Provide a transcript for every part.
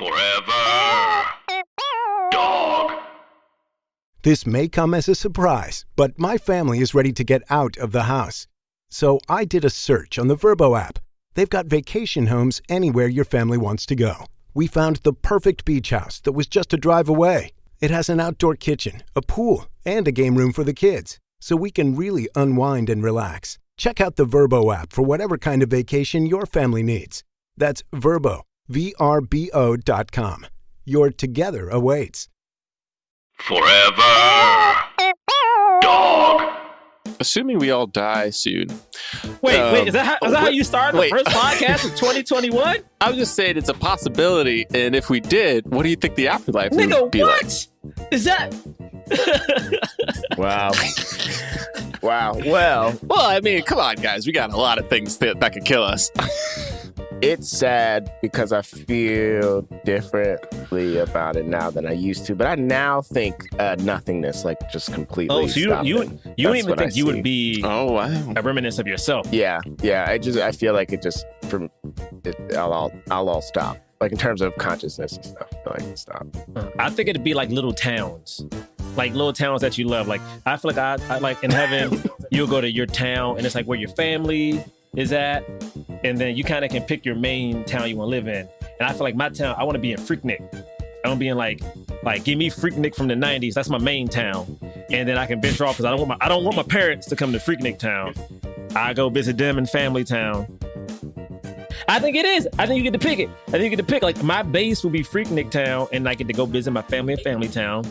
Forever. Dog. This may come as a surprise, but my family is ready to get out of the house. So I did a search on the Vrbo app. They've got vacation homes anywhere your family wants to go. We found the perfect beach house that was just a drive away. It has an outdoor kitchen, a pool, and a game room for the kids, so we can really unwind and relax. Check out the Vrbo app for whatever kind of vacation your family needs. That's Vrbo, VRBO.com. Your together awaits. Forever. Dog. Assuming we all die soon. Wait, is that how you started the first podcast of 2021? I was just saying it's a possibility, and if we did, what do you think the afterlife would be like? What? Is that? Wow. Well, I mean, come on, guys. We got a lot of things that could kill us. it's sad because I feel differently about it now than I used to. But I now think nothingnness, like just completely. Oh, so you don't even think you would be a reminiscence of yourself? Yeah. I feel like I'll all stop. Like in terms of consciousness and stuff, I can stop. I think it'd be like little towns. Like little towns that you love. Like I feel like I like in heaven, you'll go to your town and it's like where your family is at, and then you kind of can pick your main town you want to live in. And I feel like my town, I want to be in Freaknik. I don't be in like give me Freaknik from the 90s. That's my main town, and then I can venture off because I don't want my parents to come to Freaknik town. I go visit them in family town. I think it is. I think you get to pick it. I think you get to pick. Like my base will be Freaknik town, and I get to go visit my family in family town.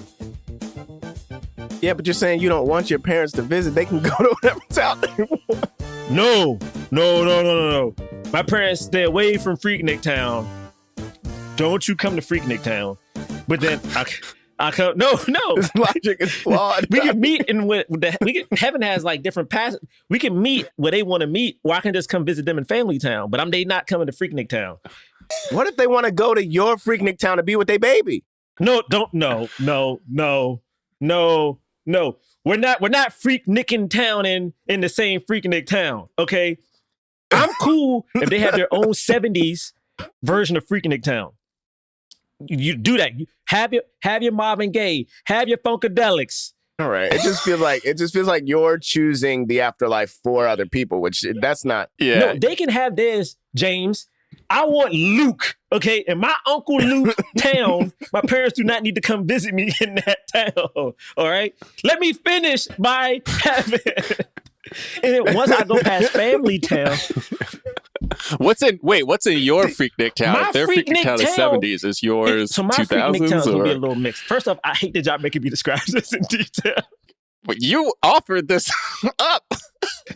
Yeah, but you're saying you don't want your parents to visit. They can go to whatever town they want. No. My parents stay away from Freaknik town. Don't you come to Freaknik town. But then I come. No. This logic is flawed. We can meet heaven has like different passes. We can meet where they want to meet, or I can just come visit them in family town. But they not coming to Freaknik town. What if they want to go to your Freaknik town to be with their baby? No. We're not Freaknicking town in the same Freaknik town, okay? I'm cool if they have their own 70s version of Freaknik town. You do that. You have your Marvin Gaye, have your Funkadelics. All right. It just feels like you're choosing the afterlife for other people, which that's not. Yeah. No, they can have theirs, James. I want Luke, okay? In my Uncle Luke town, my parents do not need to come visit me in that town, all right? Let me finish by having... And then once I go past family town... What's in your Freaknik town? My if their Freaknik town is 70s, is yours 2000s? So my Freaknik town is going to be a little mixed. First off, I hate the job making me describe this in detail. But you offered this up.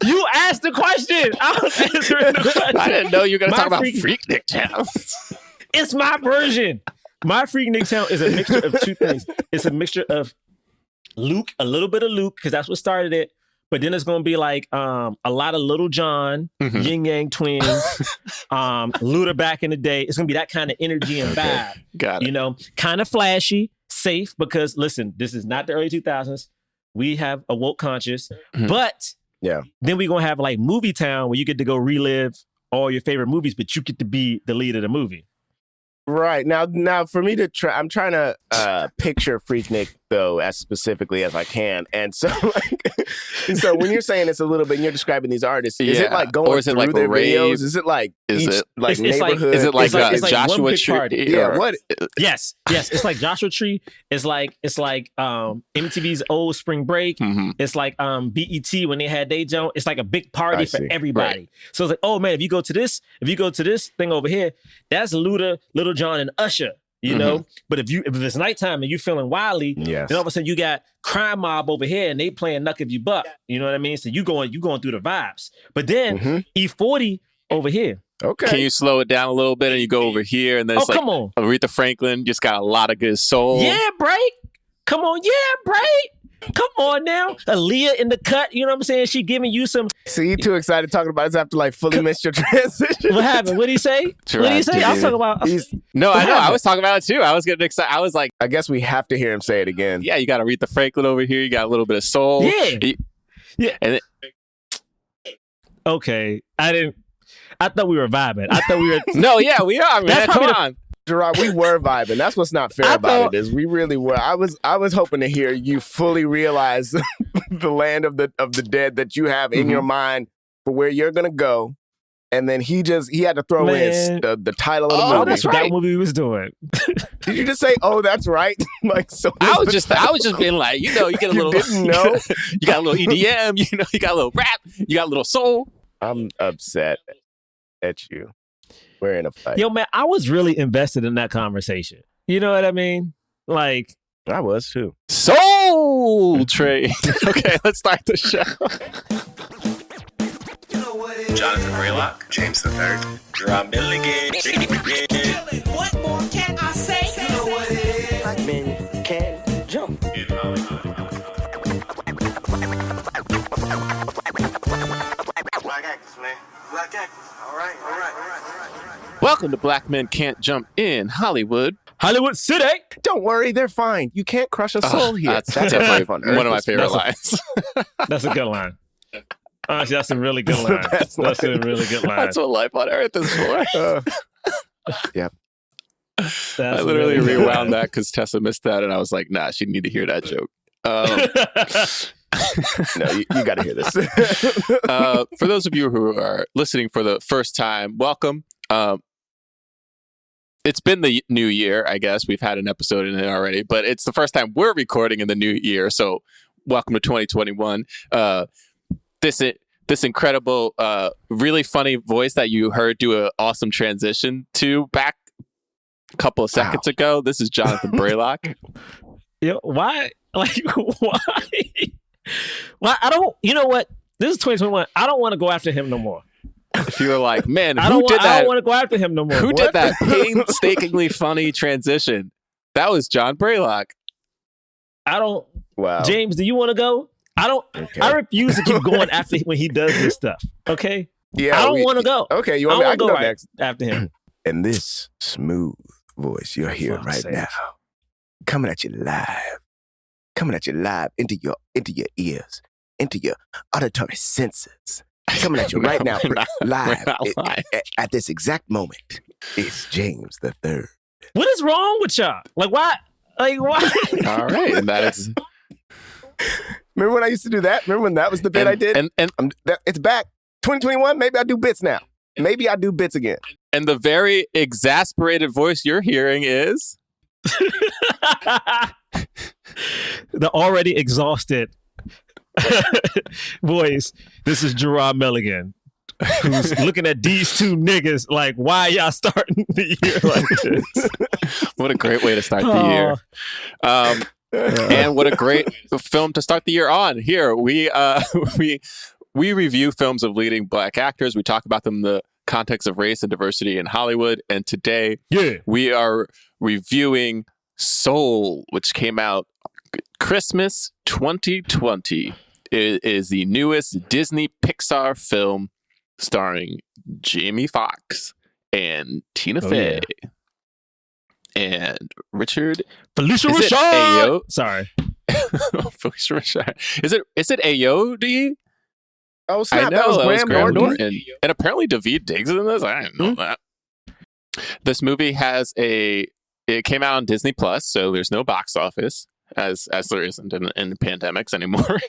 You asked the question. I was answering the question. I didn't know you were going to talk about Freaknik town. It's my version. My Freaknik town is a mixture of two things. It's a mixture of Luke, a little bit of Luke, because that's what started it. But then it's going to be like a lot of Little John, Yin Yang Twins, Luda back in the day. It's going to be that kind of energy and vibe. Got it. You know, kind of flashy, safe, because listen, this is not the early 2000s. We have a woke conscious, but then we're going to have like Movie Town where you get to go relive all your favorite movies, but you get to be the lead of the movie. Right. Now for me to try, I'm trying to picture Freaknik though as specifically as I can. And so so when you're saying it's a little bit and you're describing these artists, is it like going through like their videos? Is it like neighborhood? Is it like it's Joshua Tree? Yeah, what? Yes. It's like Joshua Tree. It's like MTV's old Spring Break. It's like BET when they had their joint. It's like a big party for everybody. Right. So it's like, oh man, if you go to this thing over here, that's Luda, Little John, and Usher. You know, but if it's nighttime and you feeling wildly, then all of a sudden you got Crime Mob over here and they playing Knuck If You Buck. You know what I mean? So you going through the vibes. But then E40 over here. Okay. Can you slow it down a little bit and you go over here and then it's come on. Aretha Franklin just got a lot of good soul. Yeah, Break. Come on, Break. Come on now. Aaliyah in the cut, you know what I'm saying? She giving you some... See, you too excited talking about this after like fully missed your transition. What happened? What did he say? I was talking about... No, I know. I was talking about it too. I was getting excited. I was like... I guess we have to hear him say it again. Yeah, you got Aretha Franklin over here. You got a little bit of soul. Yeah. And okay. I thought we were vibing. I thought we were... No, yeah, we are, man. Come on. Gerard, we were vibing. That's what's not fair about it is we really were. I was hoping to hear you fully realize the land of the dead that you have in your mind for where you're gonna go. And then he had to throw in the title of the movie. That's right. That movie he was doing. Did you just say, "Oh, that's right"? Like so. I was just being like, you get a little. Didn't know. You got a little EDM. You got a little rap. You got a little soul. I'm upset at you. We're in a fight. Yo, man, I was really invested in that conversation. You know what I mean? Like I was too. Soul Train. Okay, let's start the show. Jonathan Braylock, James III, Jerah, Milligan. What more can I say? You know what it is. Black men can't jump. Black actors, man. Black actors. All right. Welcome to Black Men Can't Jump in Hollywood. Hollywood City. Don't worry, they're fine. You can't crush a soul here. That's definitely one of my favorite lines. That's a good line. Honestly, that's a really good line. That's a really good line. That's what life on Earth is for. Yep. I literally rewound that because Tessa missed that, and I was like, nah, she need to hear that joke. No, you got to hear this. For those of you who are listening for the first time, welcome. It's been the new year, I guess. We've had an episode in it already, but it's the first time we're recording in the new year, so welcome to 2021. This incredible, really funny voice that you heard do an awesome transition to back a couple of seconds ago. This is Jonathan Braylock. Yo, why? Like, why? Why? I don't. You know what? This is 2021. I don't want to go after him no more. If you were like, man, I don't want to go after him no more. Who did that painstakingly funny transition? That was John Braylock. I don't. Wow. James, do you want to go? I don't. Okay. I refuse to keep going after when he does this stuff. Okay. Yeah. I don't want to go. Okay. You want me to go next after him? And this smooth voice you're hearing right now, coming at you live into your ears, into your auditory senses, coming at you right now, live at this exact moment. It's James the Third. What is wrong with y'all? Like why? Like why? All right, and that is. Remember when I used to do that? Remember when that was the bit I did? And it's back. 2021, maybe I do bits now. Maybe I do bits again. And the very exasperated voice you're hearing is... the already exhausted voice. This is Jerah Milligan, who's looking at these two niggas like, why y'all starting the year like this? What a great way to start the year. And what a great film to start the year on. Here, we review films of leading Black actors. We talk about them in the context of race and diversity in Hollywood. And today, we are reviewing Soul, which came out Christmas 2020. It is the newest Disney Pixar film starring Jamie Foxx and Tina Fey. Yeah. And Richard Phylicia Rashad. Sorry. Phylicia Rashad. Is it Ayoade? Oh, snap. I know, that was Graham Norton. And apparently David Diggs is in this. I didn't know that. This movie it came out on Disney Plus, so there's no box office, as there isn't in pandemics anymore.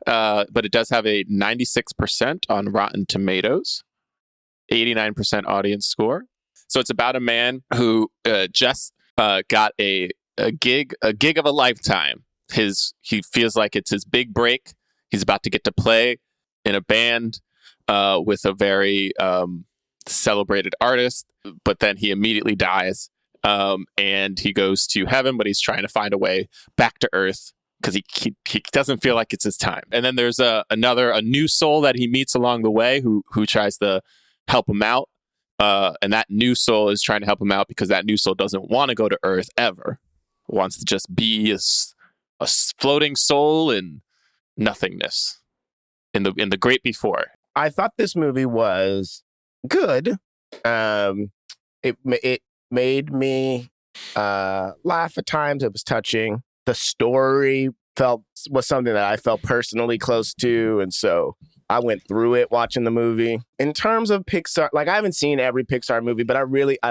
But it does have a 96% on Rotten Tomatoes, 89% audience score. So it's about a man who just got a gig of a lifetime. He feels like it's his big break. He's about to get to play in a band with a very celebrated artist, but then he immediately dies. And he goes to heaven, but he's trying to find a way back to Earth because he doesn't feel like it's his time. And then there's a new soul that he meets along the way who tries to help him out. And that new soul is trying to help him out because that new soul doesn't want to go to Earth ever. Wants to just be a floating soul in nothingness in the great before. I thought this movie was good. It made me laugh at times. It was touching. The story was something that I felt personally close to, and so I went through it watching the movie. In terms of Pixar, like I haven't seen every Pixar movie, but I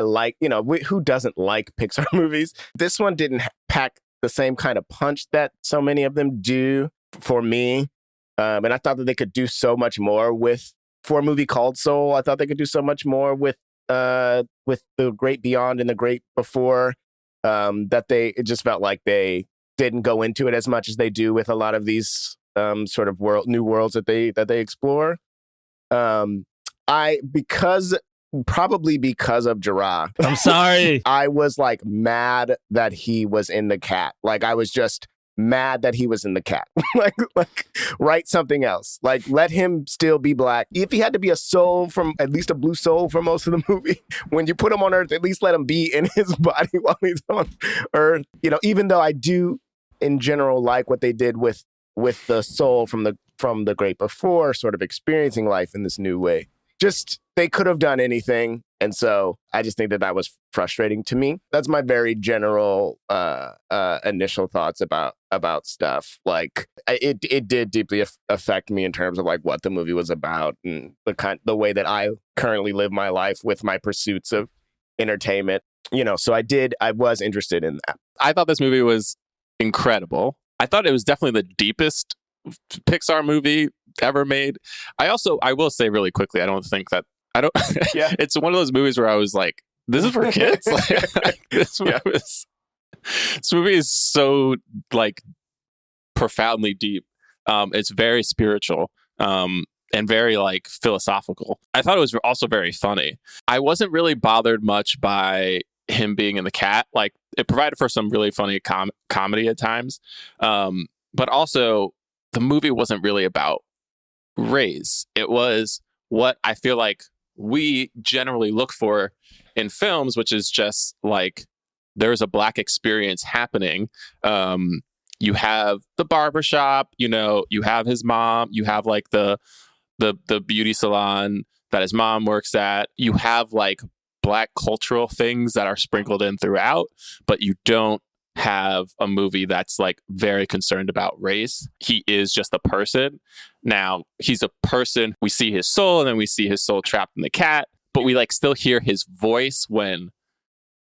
like, who doesn't like Pixar movies? This one didn't pack the same kind of punch that so many of them do for me. And I thought that they could do so much more for a movie called Soul. I thought they could do so much more with the great beyond and the great before, it just felt like they didn't go into it as much as they do with a lot of these sort of new worlds that they explore. Probably because of Jerah. I'm sorry. I was like mad that he was in the cat. Like I was just mad that he was in the cat. like write something else. Like let him still be black. If he had to be a soul at least a blue soul for most of the movie, when you put him on Earth, at least let him be in his body while he's on Earth. Even though I do in general like what they did with the soul from the great before, sort of experiencing life in this new way. Just they could have done anything, and so I just think that was frustrating to me. That's my very general initial thoughts about stuff. Like it did deeply affect me in terms of like what the movie was about and the way that I currently live my life with my pursuits of entertainment. So I was interested in that. I thought this movie was incredible. I thought it was definitely the deepest Pixar movie ever made. I will say really quickly, yeah. It's one of those movies where I was like, this is for kids? This movie is so like profoundly deep. It's very spiritual and very like philosophical. I thought it was also very funny. I wasn't really bothered much by him being in the cat. Like it provided for some really funny comedy at times. But also the movie wasn't really about race. It was what I feel like we generally look for in films, which is just like there's a black experience happening. You have the barbershop, you have his mom, you have like the beauty salon that his mom works at. You have like black cultural things that are sprinkled in throughout, but you don't have a movie that's like very concerned about race. He is just a person. Now, he's a person. We see his soul and then we see his soul trapped in the cat, but we like still hear his voice when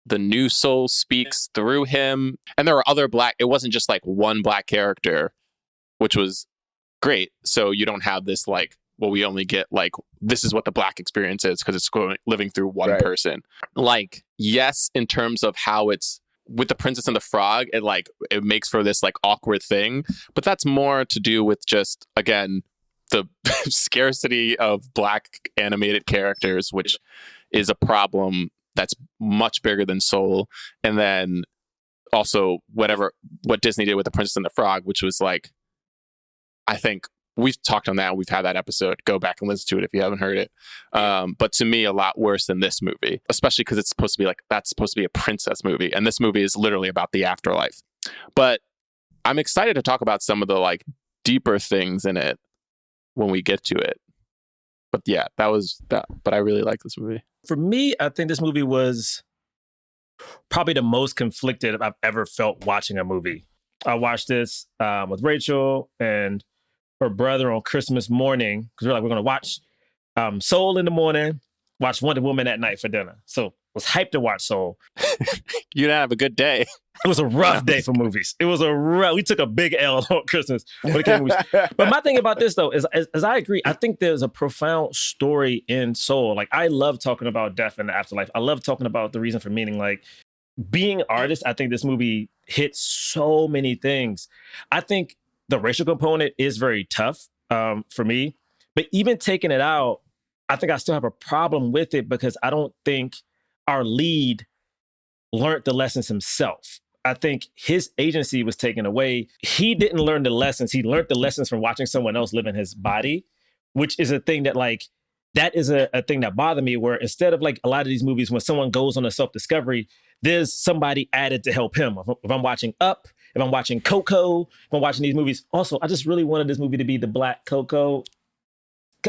the new soul speaks through him. And there were other it wasn't just like one black character, which was great. So you don't have this like, well, we only get like, this is what the black experience is because it's living through one person. Like, yes, in terms of how it's with the Princess and the Frog, it makes for this like awkward thing, but that's more to do with just, again, the scarcity of black animated characters, which is a problem that's much bigger than Soul. And then also what Disney did with the Princess and the Frog, which was like, I think we've talked on that. We've had that episode. Go back and listen to it if you haven't heard it. But to me, a lot worse than this movie, especially because it's supposed to be that's supposed to be a princess movie. And this movie is literally about the afterlife. But I'm excited to talk about some of the like deeper things in it when we get to it. But yeah, that was that. But I really like this movie. For me, I think this movie was probably the most conflicted I've ever felt watching a movie. I watched this with Rachel and her brother on Christmas morning because we're going to watch Soul in the morning, watch Wonder Woman at night for dinner. So I was hyped to watch Soul. You didn't have a good day. It was a rough day for movies. We took a big L on Christmas when it came to movies. But my thing about this, though, is as I agree, I think there's a profound story in Soul. Like, I love talking about death and the afterlife. I love talking about the reason for meaning. Like, being an artist, I think this movie hits so many things. I think the racial component is very tough for me. But even taking it out, I think I still have a problem with it because I don't think our lead learned the lessons himself. I think his agency was taken away. He didn't learn the lessons. He learned the lessons from watching someone else live in his body, which is a thing that that is a thing that bothered me, where instead of like a lot of these movies, when someone goes on a self-discovery, there's somebody added to help him. If I'm watching Up, if I'm watching Coco, if I'm watching these movies. Also, I just really wanted this movie to be the Black Coco.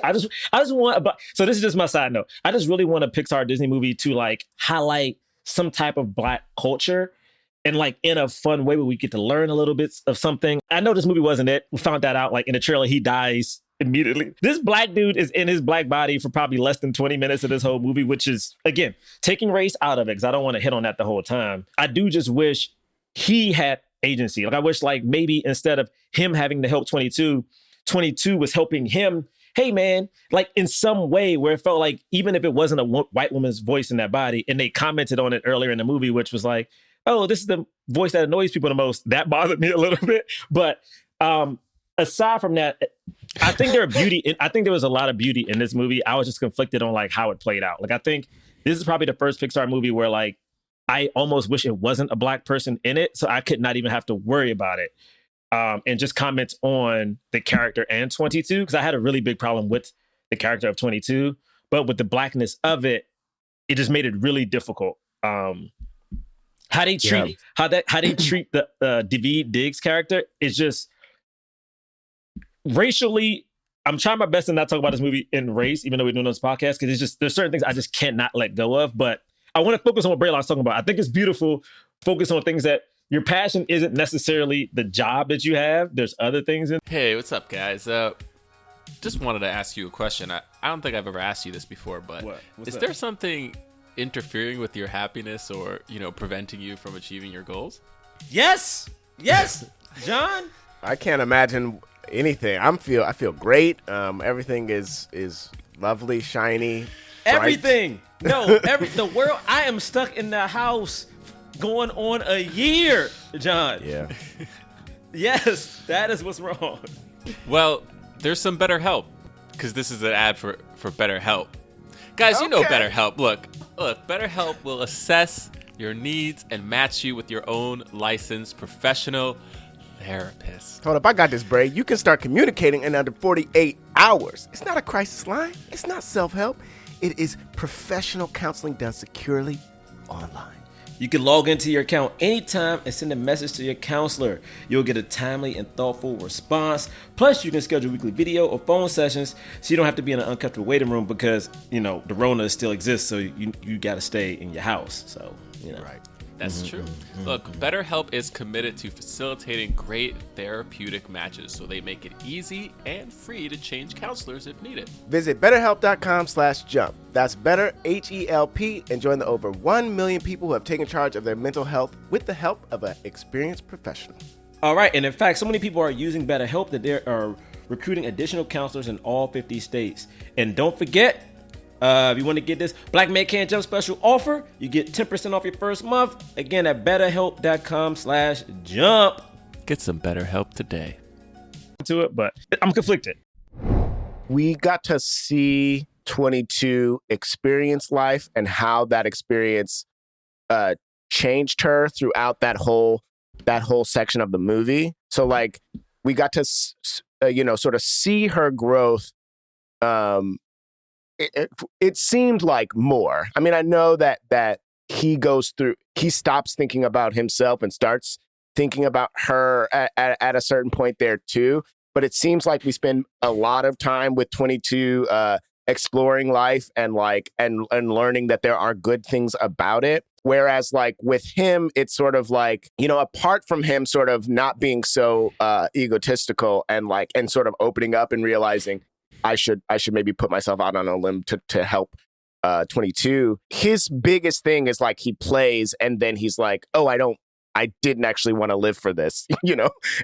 I just want, so this is just my side note. I just really want a Pixar Disney movie to like highlight some type of Black culture and like in a fun way where we get to learn a little bit of something. I know this movie wasn't it. We found that out like in the trailer, he dies immediately. This black dude is in his black body for probably less than 20 minutes of this whole movie, which is, again, taking race out of it, because I don't want to hit on that the whole time. I do just wish he had agency. Like, I wish, like, maybe instead of him having to help 22, 22 was helping him. Hey, man, like, in some way where it felt like, even if it wasn't a white woman's voice in that body, and they commented on it earlier in the movie, which was like, oh, this is the voice that annoys people the most. That bothered me a little bit. But aside from that, I think I think there was a lot of beauty in this movie. I was just conflicted on like how it played out. Like, I think this is probably the first Pixar movie where like I almost wish it wasn't a black person in it, so I could not even have to worry about it. And just comments on the character and 22, because I had a really big problem with the character of 22, but with the blackness of it, it just made it really difficult. How they treat the Daveed Diggs character is just racially. I'm trying my best to not talk about this movie in race, even though we're doing this podcast, because it's just there's certain things I just cannot let go of. But I want to focus on what Braylock's talking about. I think it's beautiful. Focus on things that your passion isn't necessarily the job that you have. There's other things in. Hey, what's up, guys? Just wanted to ask you a question. I don't think I've ever asked you this before, but is there something interfering with your happiness or, preventing you from achieving your goals? Yes, John. I can't imagine anything. I feel great. Everything is lovely, shiny, bright. Everything. No, the world. I am stuck in the house going on a year, John. Yeah. Yes, that is what's wrong. Well, there's some BetterHelp, because this is an ad for BetterHelp. Guys, you know BetterHelp. Look, BetterHelp will assess your needs and match you with your own licensed professional therapist. Hold up, I got this, Bray. You can start communicating in under 48 hours. It's not a crisis line. It's not self-help. It is professional counseling done securely online. You can log into your account anytime and send a message to your counselor. You'll get a timely and thoughtful response. Plus, you can schedule weekly video or phone sessions so you don't have to be in an uncomfortable waiting room because, the Rona still exists, so you got to stay in your house. So, Right. That's true. Look, BetterHelp is committed to facilitating great therapeutic matches, so they make it easy and free to change counselors if needed. Visit BetterHelp.com/jump. That's better, HELP, and join the over 1 million people who have taken charge of their mental health with the help of an experienced professional. All right, and in fact, so many people are using BetterHelp that they are recruiting additional counselors in all 50 states. And don't forget, if you want to get this Black Man Can't Jump special offer, you get 10% off your first month. Again, at betterhelp.com/jump. Get some BetterHelp today. To it, but I'm conflicted. We got to see 22 experience life and how that experience changed her throughout that whole section of the movie. So like we got to sort of see her growth. It seemed like more. I mean, I know that he stops thinking about himself and starts thinking about her at a certain point there too. But it seems like we spend a lot of time with 22 exploring life and learning that there are good things about it. Whereas like with him, it's sort of like, apart from him sort of not being so egotistical and sort of opening up and realizing I should maybe put myself out on a limb to help 22. His biggest thing is like he plays and then he's like, oh, I didn't actually want to live for this,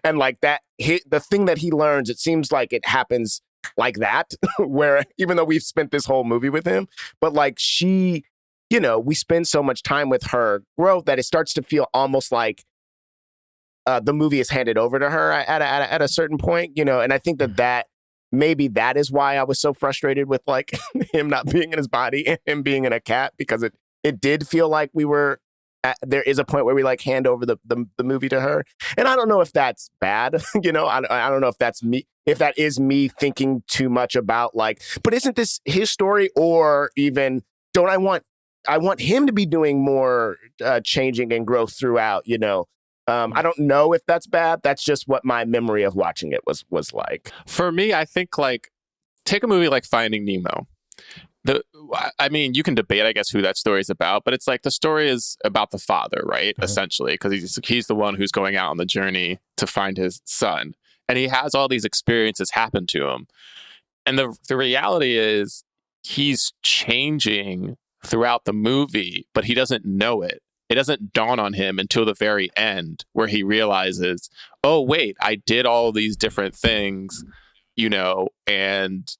and like that, the thing that he learns, it seems like it happens like that, where even though we've spent this whole movie with him, but like she, we spend so much time with her growth that it starts to feel almost like the movie is handed over to her at a certain point, and I think that maybe that is why I was so frustrated with like him not being in his body and him being in a cat, because it did feel like we were there is a point where we like hand over the movie to her. And I don't know if that's bad. I don't know if that's me, if that is me thinking too much about like, but isn't this his story? Or even I want him to be doing more changing and growth throughout, I don't know if that's bad. That's just what my memory of watching it was like. For me, I think like take a movie like Finding Nemo. You can debate, I guess, who that story is about, but it's like the story is about the father, right? Mm-hmm. Essentially, because he's the one who's going out on the journey to find his son. and he has all these experiences happen to him. And the reality is he's changing throughout the movie, but he doesn't know it. It doesn't dawn on him until the very end where he realizes, oh, wait, I did all these different things, and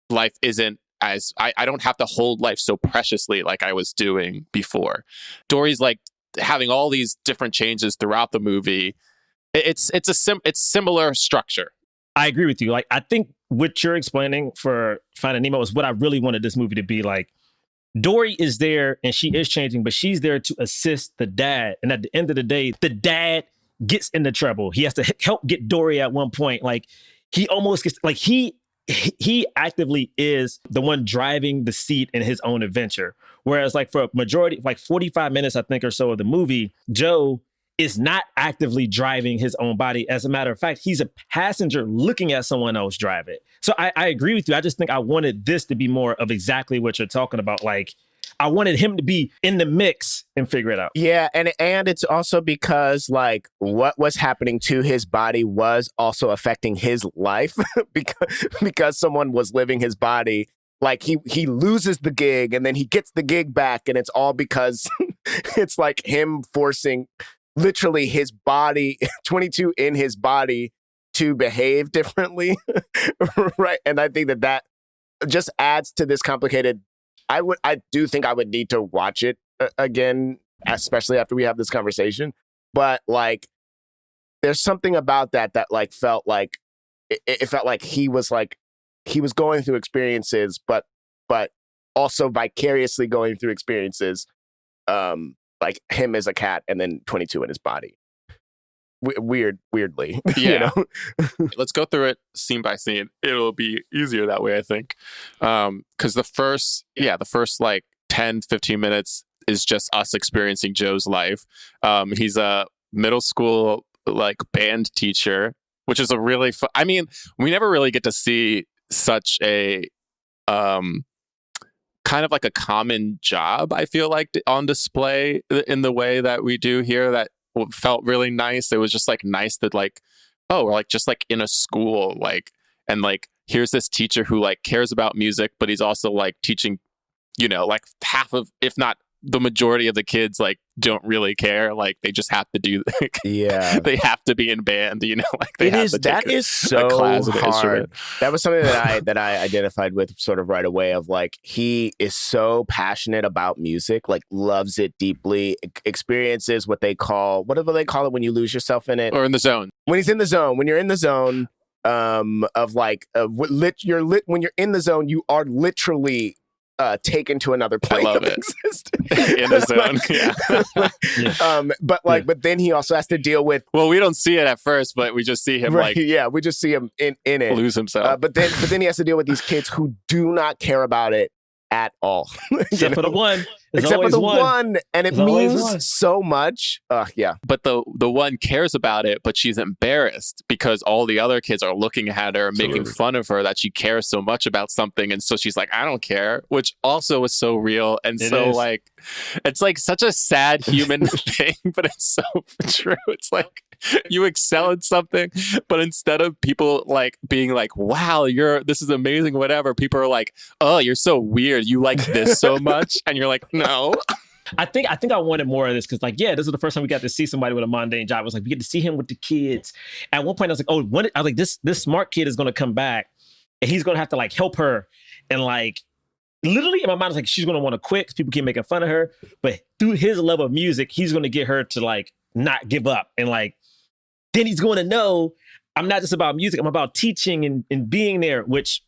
life isn't as I don't have to hold life so preciously like I was doing before. Dory's like having all these different changes throughout the movie. It's similar structure. I agree with you. Like, I think what you're explaining for Finding Nemo is what I really wanted this movie to be like. Dory is there and she is changing, but she's there to assist the dad. And at the end of the day, the dad gets into trouble. He has to help get Dory at one point. Like, he almost gets, like, he actively is the one driving the seat in his own adventure. Whereas, like, for a majority, like 45 minutes, I think, or so of the movie, Joe is not actively driving his own body. As a matter of fact, he's a passenger looking at someone else drive it. So I agree with you. I just think I wanted this to be more of exactly what you're talking about. Like, I wanted him to be in the mix and figure it out. Yeah, and it's also because, like, what was happening to his body was also affecting his life because someone was living his body. Like, he loses the gig and then he gets the gig back, and it's all because it's like him forcing literally his body, 22 in his body, to behave differently. Right. And I think that just adds to this complicated. I do think I would need to watch it again, especially after we have this conversation. But, like, there's something about that like felt like it felt like he was going through experiences, but also vicariously going through experiences. Like him as a cat and then 22 in his body. Weirdly. Yeah. Let's go through it scene by scene. It'll be easier that way, I think. Because the first like 10, 15 minutes is just us experiencing Joe's life. He's a middle school like band teacher, which is a really fun. I mean, we never really get to see such a kind of like a common job, I feel like, on display in the way that we do here. That felt really nice. It was just like nice that, like, oh, we're like just like in a school, like, and like here's this teacher who like cares about music, but he's also like teaching, like half of, if not the majority of the kids, like don't really care. Like they just have to do, like, they have to be in band, like they have to take so a class of the hard. instrument. That was something that I identified with sort of right away, of like, he is so passionate about music, like loves it deeply, experiences what do they call it when you lose yourself in it? Or in the zone. When he's in the zone, when you're in the zone of like, when you're in the zone, you are literally taken to another plane of existence. In the zone. But then he also has to deal with. Well, we don't see it at first, but we just see him we just see him in it lose himself. But then he has to deal with these kids who do not care about it at all. Except for the one. Except for the one. And it means so much. But the one cares about it, but she's embarrassed because all the other kids are looking at her, making fun of her, that she cares so much about something. And so she's like, I don't care, which also is so real. And like, it's like such a sad human thing, but it's so true. It's like, you excel at something, but instead of people like being like, wow, this is amazing, whatever, people are like, oh, you're so weird, you like this so much. And you're like, no. I think I wanted more of this because, like, this is the first time we got to see somebody with a mundane job. It was like we get to see him with the kids. At one point, I was like, this smart kid is going to come back, and he's going to have to like help her, and like literally in my mind, I was like, she's going to want to quit because people keep making fun of her. But through his love of music, he's going to get her to like not give up, and like then he's going to know I'm not just about music. I'm about teaching and being there, which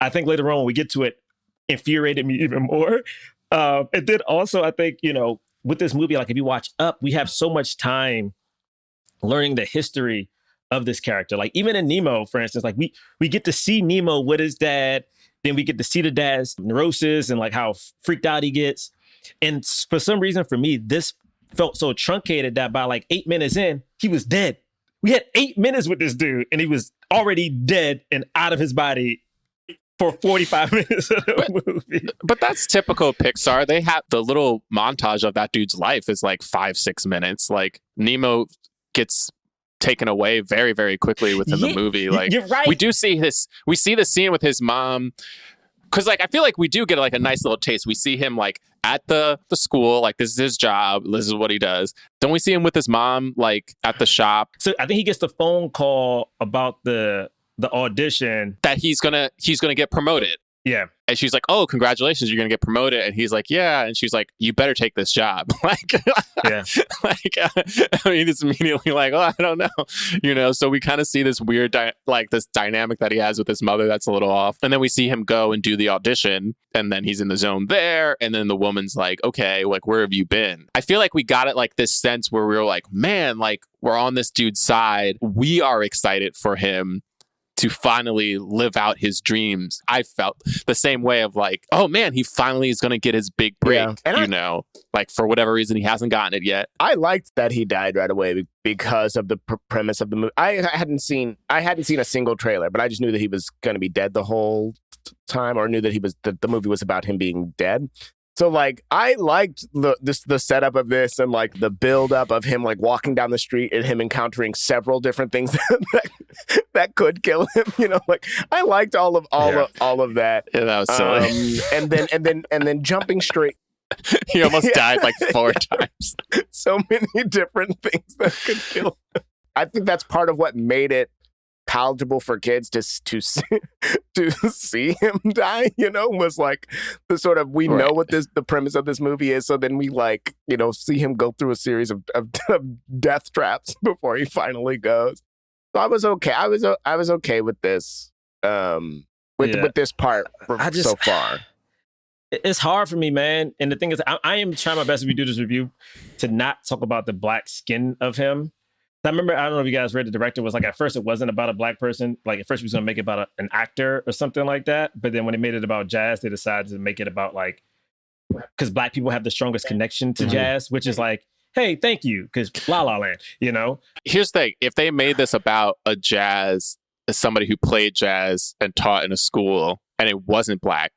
I think later on when we get to it infuriated me even more. And then also, I think, with this movie, like if you watch Up, we have so much time learning the history of this character. Like even in Nemo, for instance, like we get to see Nemo with his dad. Then we get to see the dad's neurosis and like how freaked out he gets. And for some reason, for me, this felt so truncated that by like 8 minutes in, he was dead. We had 8 minutes with this dude and he was already dead and out of his body for 45 minutes of the movie. But that's typical Pixar. They have the little montage of that dude's life is like 5-6 minutes. Like Nemo gets taken away very, very quickly within the movie. Like, you're right. we see the scene with his mom. Because, like, I feel like we do get, like, a nice little taste. We see him, like, at the school. Like, this is his job. This is what he does. Don't we see him with his mom, like, at the shop? So I think he gets the phone call about the audition. That he's gonna get promoted. Yeah. And she's like, oh, congratulations, you're going to get promoted. And he's like, yeah. And she's like, you better take this job. Like, Yeah. like, I mean, it's immediately like, oh, I don't know. So we kind of see this weird, this dynamic that he has with his mother that's a little off. And then we see him go and do the audition. And then he's in the zone there. And then the woman's like, okay, like, where have you been? I feel like we got it like this sense where we were like, man, like, we're on this dude's side. We are excited for him to finally live out his dreams. I felt the same way of like, oh man, he finally is going to get his big break, like for whatever reason, he hasn't gotten it yet. I liked that he died right away because of the premise of the movie. I hadn't seen a single trailer, but I just knew that he was going to be dead the whole time, or knew that the movie was about him being dead. So, like, I liked the setup of this and, like, the build-up of him, like, walking down the street and him encountering several different things that could kill him, like, I liked all of that. Yeah, that was silly. And then jumping straight. He almost died, like, 4 times. So many different things that could kill him. I think that's part of what made it palatable for kids to see him die, was like the sort of, we know what the premise of this movie is, so then we like, see him go through a series of death traps before he finally goes. So I was okay. I was okay with this, with this part so far. It's hard for me, man. And the thing is, I am trying my best as we do this review to not talk about the black skin of him. I remember, I don't know if you guys read, the director was like, at first it wasn't about a black person. Like, at first he was going to make it about an actor or something like that. But then when they made it about jazz, they decided to make it about, like, because black people have the strongest connection to jazz, which is like, hey, thank you, because La La Land, Here's the thing. If they made this about somebody who played jazz and taught in a school, and it wasn't black,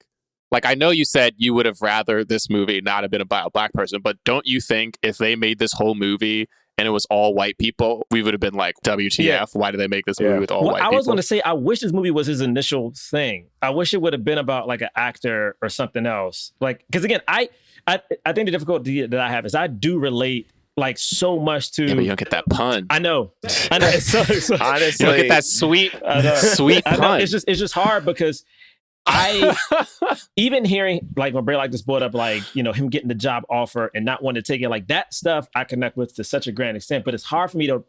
like, I know you said you would have rather this movie not have been about a black person, but don't you think if they made this whole movie and it was all white people, we would have been like, WTF, why did they make this movie with all white people? I was going to say, I wish this movie was his initial thing. I wish it would have been about like an actor or something else. Like, because again, I think the difficulty that I have is I do relate like so much to... Yeah, but you don't get that pun. I know. So, honestly, you don't get that sweet pun. It's just hard because I even hearing like when Braylock just brought up like, him getting the job offer and not wanting to take it, like that stuff I connect with to such a grand extent. But it's hard for me to,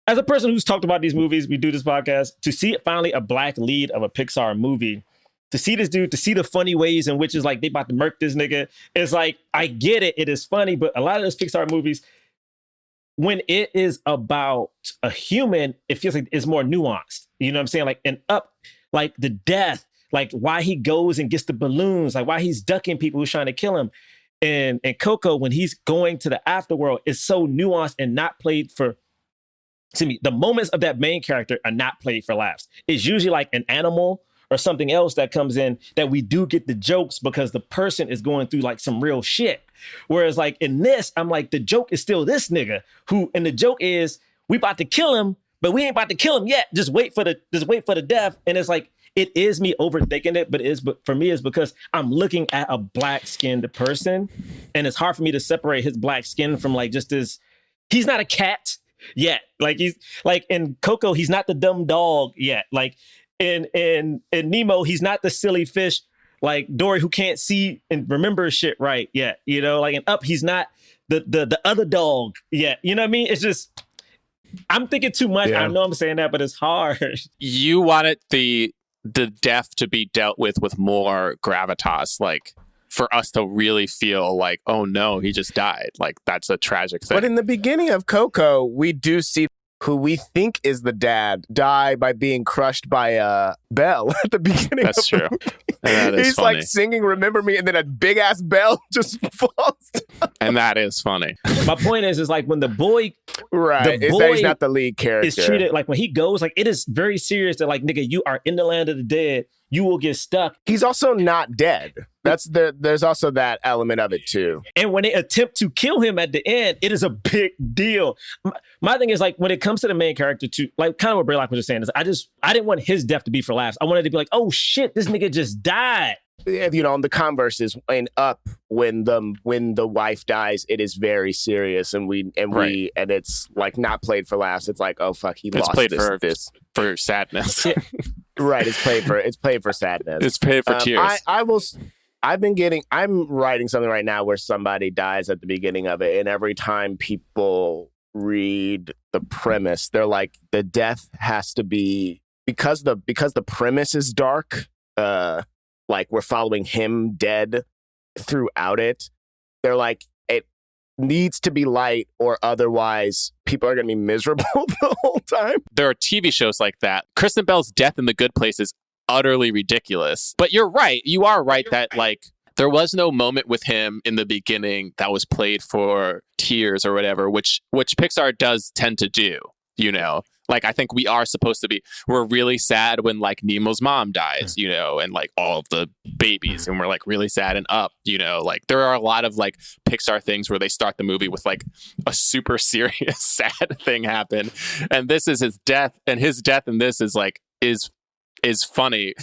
as a person who's talked about these movies, we do this podcast, to see finally a black lead of a Pixar movie, to see this dude, to see the funny ways in which is like they about to murk this nigga. It's like, I get it. It is funny. But a lot of those Pixar movies, when it is about a human, it feels like it's more nuanced. You know what I'm saying? Like, and Up, like the death, like why he goes and gets the balloons, like why he's ducking people who's trying to kill him. And Coco, when he's going to the afterworld, is so nuanced and not played for, to me, the moments of that main character are not played for laughs. It's usually like an animal or something else that comes in that we do get the jokes because the person is going through like some real shit. Whereas like in this, I'm like, the joke is still this nigga and the joke is we about to kill him, but we ain't about to kill him yet. Just wait for the death. And it's like, it is me overthinking it, but for me, it's because I'm looking at a black-skinned person, and it's hard for me to separate his black skin from like just this. He's not a cat yet. Like he's like in Coco, he's not the dumb dog yet. Like in Nemo, he's not the silly fish like Dory who can't see and remember shit right yet. Like in Up, he's not the other dog yet. You know what I mean? It's just I'm thinking too much. Yeah. I know I'm saying that, but it's hard. You wanted the death to be dealt with more gravitas, like for us to really feel like, oh no, he just died. Like that's a tragic thing. But in the beginning of Coco, we do see who we think is the dad die by being crushed by a bell at the beginning. That's true. That is He's funny. Like singing "Remember Me," and then a big ass bell just falls down. And that is funny. My point is like when the boy, right? Is that he's not the lead character? Is treated like when he goes, like it is very serious that like nigga, you are in the land of the dead. You will get stuck. He's also not dead. There's also that element of it too. And when they attempt to kill him at the end, it is a big deal. My thing is like when it comes to the main character too, like kind of what Braylock was just saying is I didn't want his death to be for laughs. I wanted to be like, oh shit, this nigga just died. You know, and the converse is in Up when the wife dies, it is very serious, and it's like not played for laughs. It's like, oh fuck, it's lost played this for sadness. Yeah. Right, it's played for sadness. It's played for tears. I'm writing something right now where somebody dies at the beginning of it, and every time people read the premise, they're like, the death has to be because the premise is dark. Like we're following him dead throughout it. They're like, it needs to be light or otherwise people are going to be miserable the whole time. There are TV shows like that. Kristen Bell's death in The Good Place is utterly ridiculous. But you're right. You are right that like there was no moment with him in the beginning that was played for tears or whatever, which Pixar does tend to do, you know? Like, I think we are supposed to be, we're really sad when like Nemo's mom dies, you know, and like all of the babies, and we're like really sad and Up, you know, like there are a lot of like Pixar things where they start the movie with like a super serious, sad thing happen. And this is his death, and his death in this is like, is funny.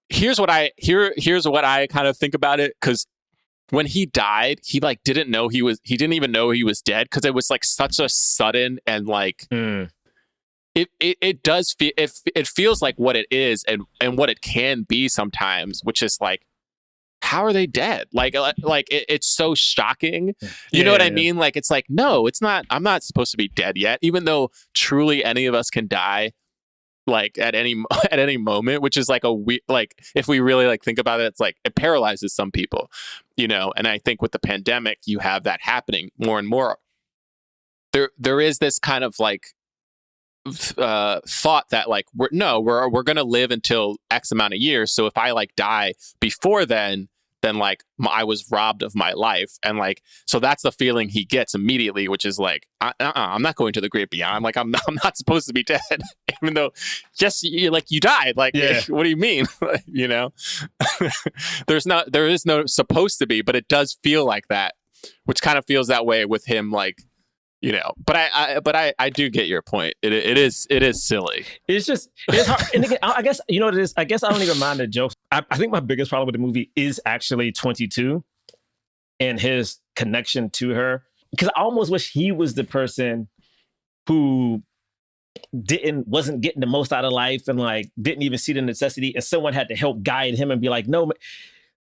Here's what I kind of think about it. 'Cause when he died, he like he didn't even know he was dead. 'Cause it was like such a sudden and like, It does feel it feels like what it is and what it can be sometimes, which is like, how are they dead? Like it's so shocking. You know what I mean? Like it's like, no, it's not. I'm not supposed to be dead yet, even though truly any of us can die, like at any moment, which is like like if we really like think about it, it's like it paralyzes some people, you know. And I think with the pandemic, you have that happening more and more. There is this kind of like thought that like we're gonna live until X amount of years, so if I like die before then like I was robbed of my life, and like so that's the feeling he gets immediately, which is like I'm not going to the great beyond, like I'm not supposed to be dead, even though yes you died, like what do you mean? You know. there is no supposed to be, but it does feel like that, which kind of feels that way with him, like, you know, but I do get your point. It is silly. It's hard. And again, I guess, you know what it is? I guess I don't even mind the jokes. I think my biggest problem with the movie is actually 22 and his connection to her. Because I almost wish he was the person who wasn't getting the most out of life and like didn't even see the necessity, and someone had to help guide him and be like, no,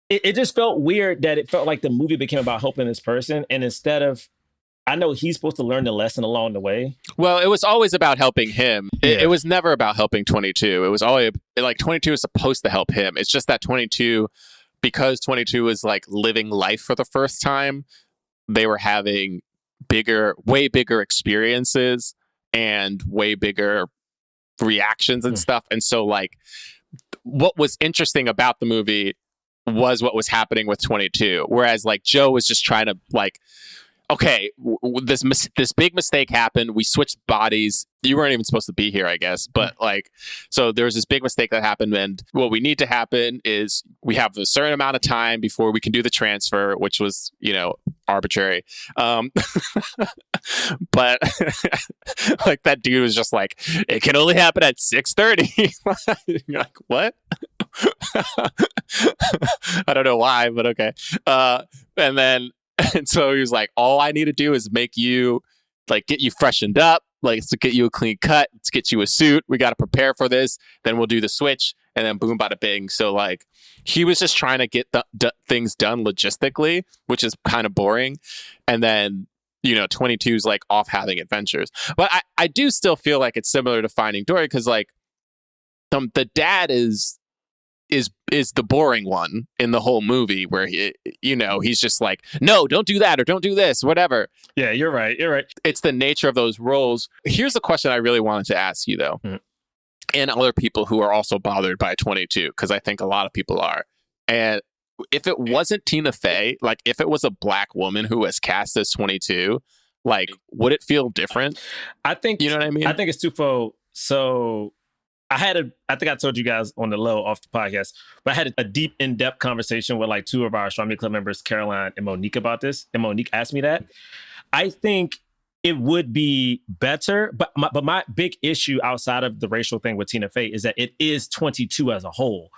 it just felt weird that it felt like the movie became about helping this person, and instead of, I know he's supposed to learn the lesson along the way. Well, it was always about helping him. It was never about helping 22. It was always like 22 is supposed to help him. It's just that 22, because 22 is like living life for the first time, they were having way bigger experiences and way bigger reactions and stuff. And so like what was interesting about the movie was what was happening with 22. Whereas like Joe was just trying to like, okay, this big mistake happened. We switched bodies. You weren't even supposed to be here, I guess. But like, so there was this big mistake that happened. And what we need to happen is we have a certain amount of time before we can do the transfer, which was, you know, arbitrary. But like that dude was just like, it can only happen at 6:30. You're like, what? I don't know why, but okay. And so he was like, all I need to do is make you, like, get you freshened up, like, to get you a clean cut, let's get you a suit. We got to prepare for this. Then we'll do the switch, and then boom, bada bing. So, like, he was just trying to get things done logistically, which is kind of boring. And then, you know, 22's like off having adventures. But I do still feel like it's similar to Finding Dory, because, like, the dad is the boring one in the whole movie, where he, you know, he's just like, no, don't do that, or don't do this, whatever. Yeah, you're right. It's the nature of those roles. Here's a question I really wanted to ask you, though, and other people who are also bothered by 22, because I think a lot of people are. And if it wasn't Tina Fey, like if it was a black woman who was cast as 22, like, would it feel different? I think, you know what I mean? I think it's twofold. So I think I told you guys on the low off the podcast, but I had a deep, in-depth conversation with like two of our Astronomy Club members, Caroline and Monique, about this. And Monique asked me that. I think it would be better, but my big issue outside of the racial thing with Tina Fey is that it is 22 as a whole.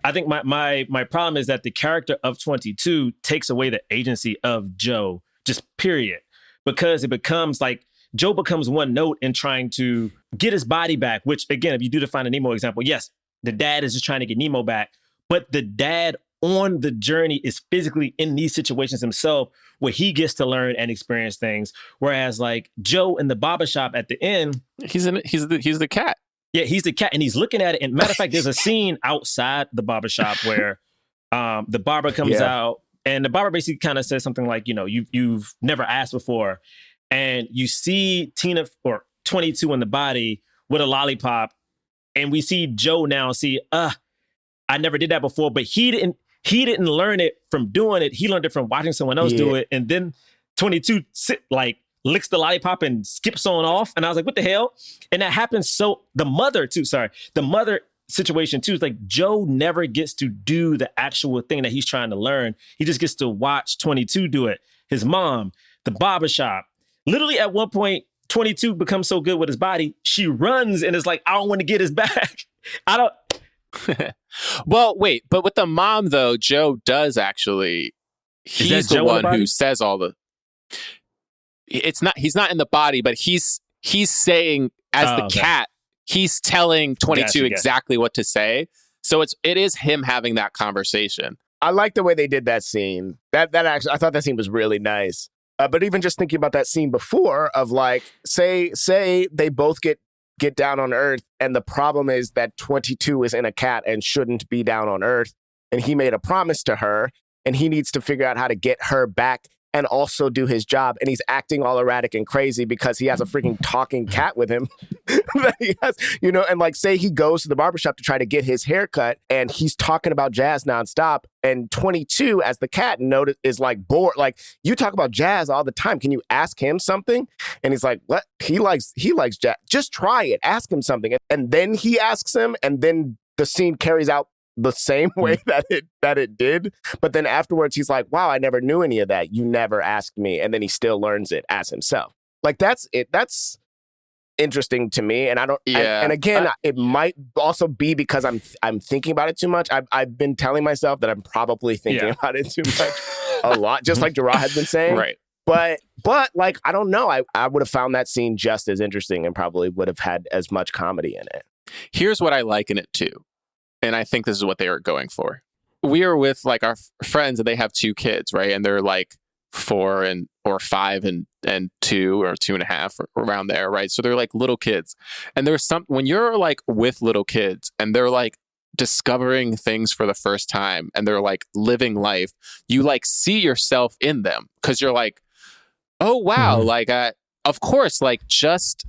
I think my problem is that the character of 22 takes away the agency of Joe, just period. Because it becomes like Joe becomes one note in trying to get his body back, which again, if you do the Finding Nemo example, yes, the dad is just trying to get Nemo back, but the dad on the journey is physically in these situations himself where he gets to learn and experience things. Whereas like Joe in the barbershop at the end, he's the cat. Yeah, he's the cat and he's looking at it. And matter of fact, there's a scene outside the barbershop where the barber comes out and the barber basically kind of says something like, you know, you've never asked before. And you see Tina or 22 in the body with a lollipop. And we see Joe now see, I never did that before, but he didn't learn it from doing it. He learned it from watching someone else do it. And then 22 licks the lollipop and skips on off. And I was like, what the hell? And that happens. So the mother situation too is like Joe never gets to do the actual thing that he's trying to learn. He just gets to watch 22 do it. His mom, the barbershop. Literally at one point, 22 becomes so good with his body, she runs and is like, I don't want to get his back. I don't. Well, wait, but with the mom though, Joe does actually. He's the one who says all the. It's not. He's not in the body, but he's saying as the cat. He's telling 22 exactly what to say. So it is him having that conversation. I like the way they did that scene. That actually, I thought that scene was really nice. But even just thinking about that scene before of like, say they both get down on Earth, and the problem is that 22 is in a cat and shouldn't be down on Earth, and he made a promise to her, and he needs to figure out how to get her back and also do his job, and he's acting all erratic and crazy because he has a freaking talking cat with him that he has, you know, and like say he goes to the barbershop to try to get his hair cut and he's talking about jazz nonstop, and 22 as the cat is like bored, like, you talk about jazz all the time, can you ask him something? And he's like, what? He likes jazz, just try it, ask him something. And then he asks him, and then the scene carries out the same way that it did. But then afterwards, he's like, wow, I never knew any of that. You never asked me. And then he still learns it as himself. Like, that's it. That's interesting to me. And I don't, and again, it might also be because I'm thinking about it too much. I've been telling myself that I'm probably thinking about it too much a lot, just like Jerah has been saying. Right. But like, I don't know. I would have found that scene just as interesting and probably would have had as much comedy in it. Here's what I like in it too. And I think this is what they were going for. We are with like our friends and they have 2 kids, right? And they're like 4 or 5 and 2 or 2.5 or around there, right? So they're like little kids. And there's when you're like with little kids and they're like discovering things for the first time and they're like living life, you like see yourself in them because you're like, oh wow, like of course, like just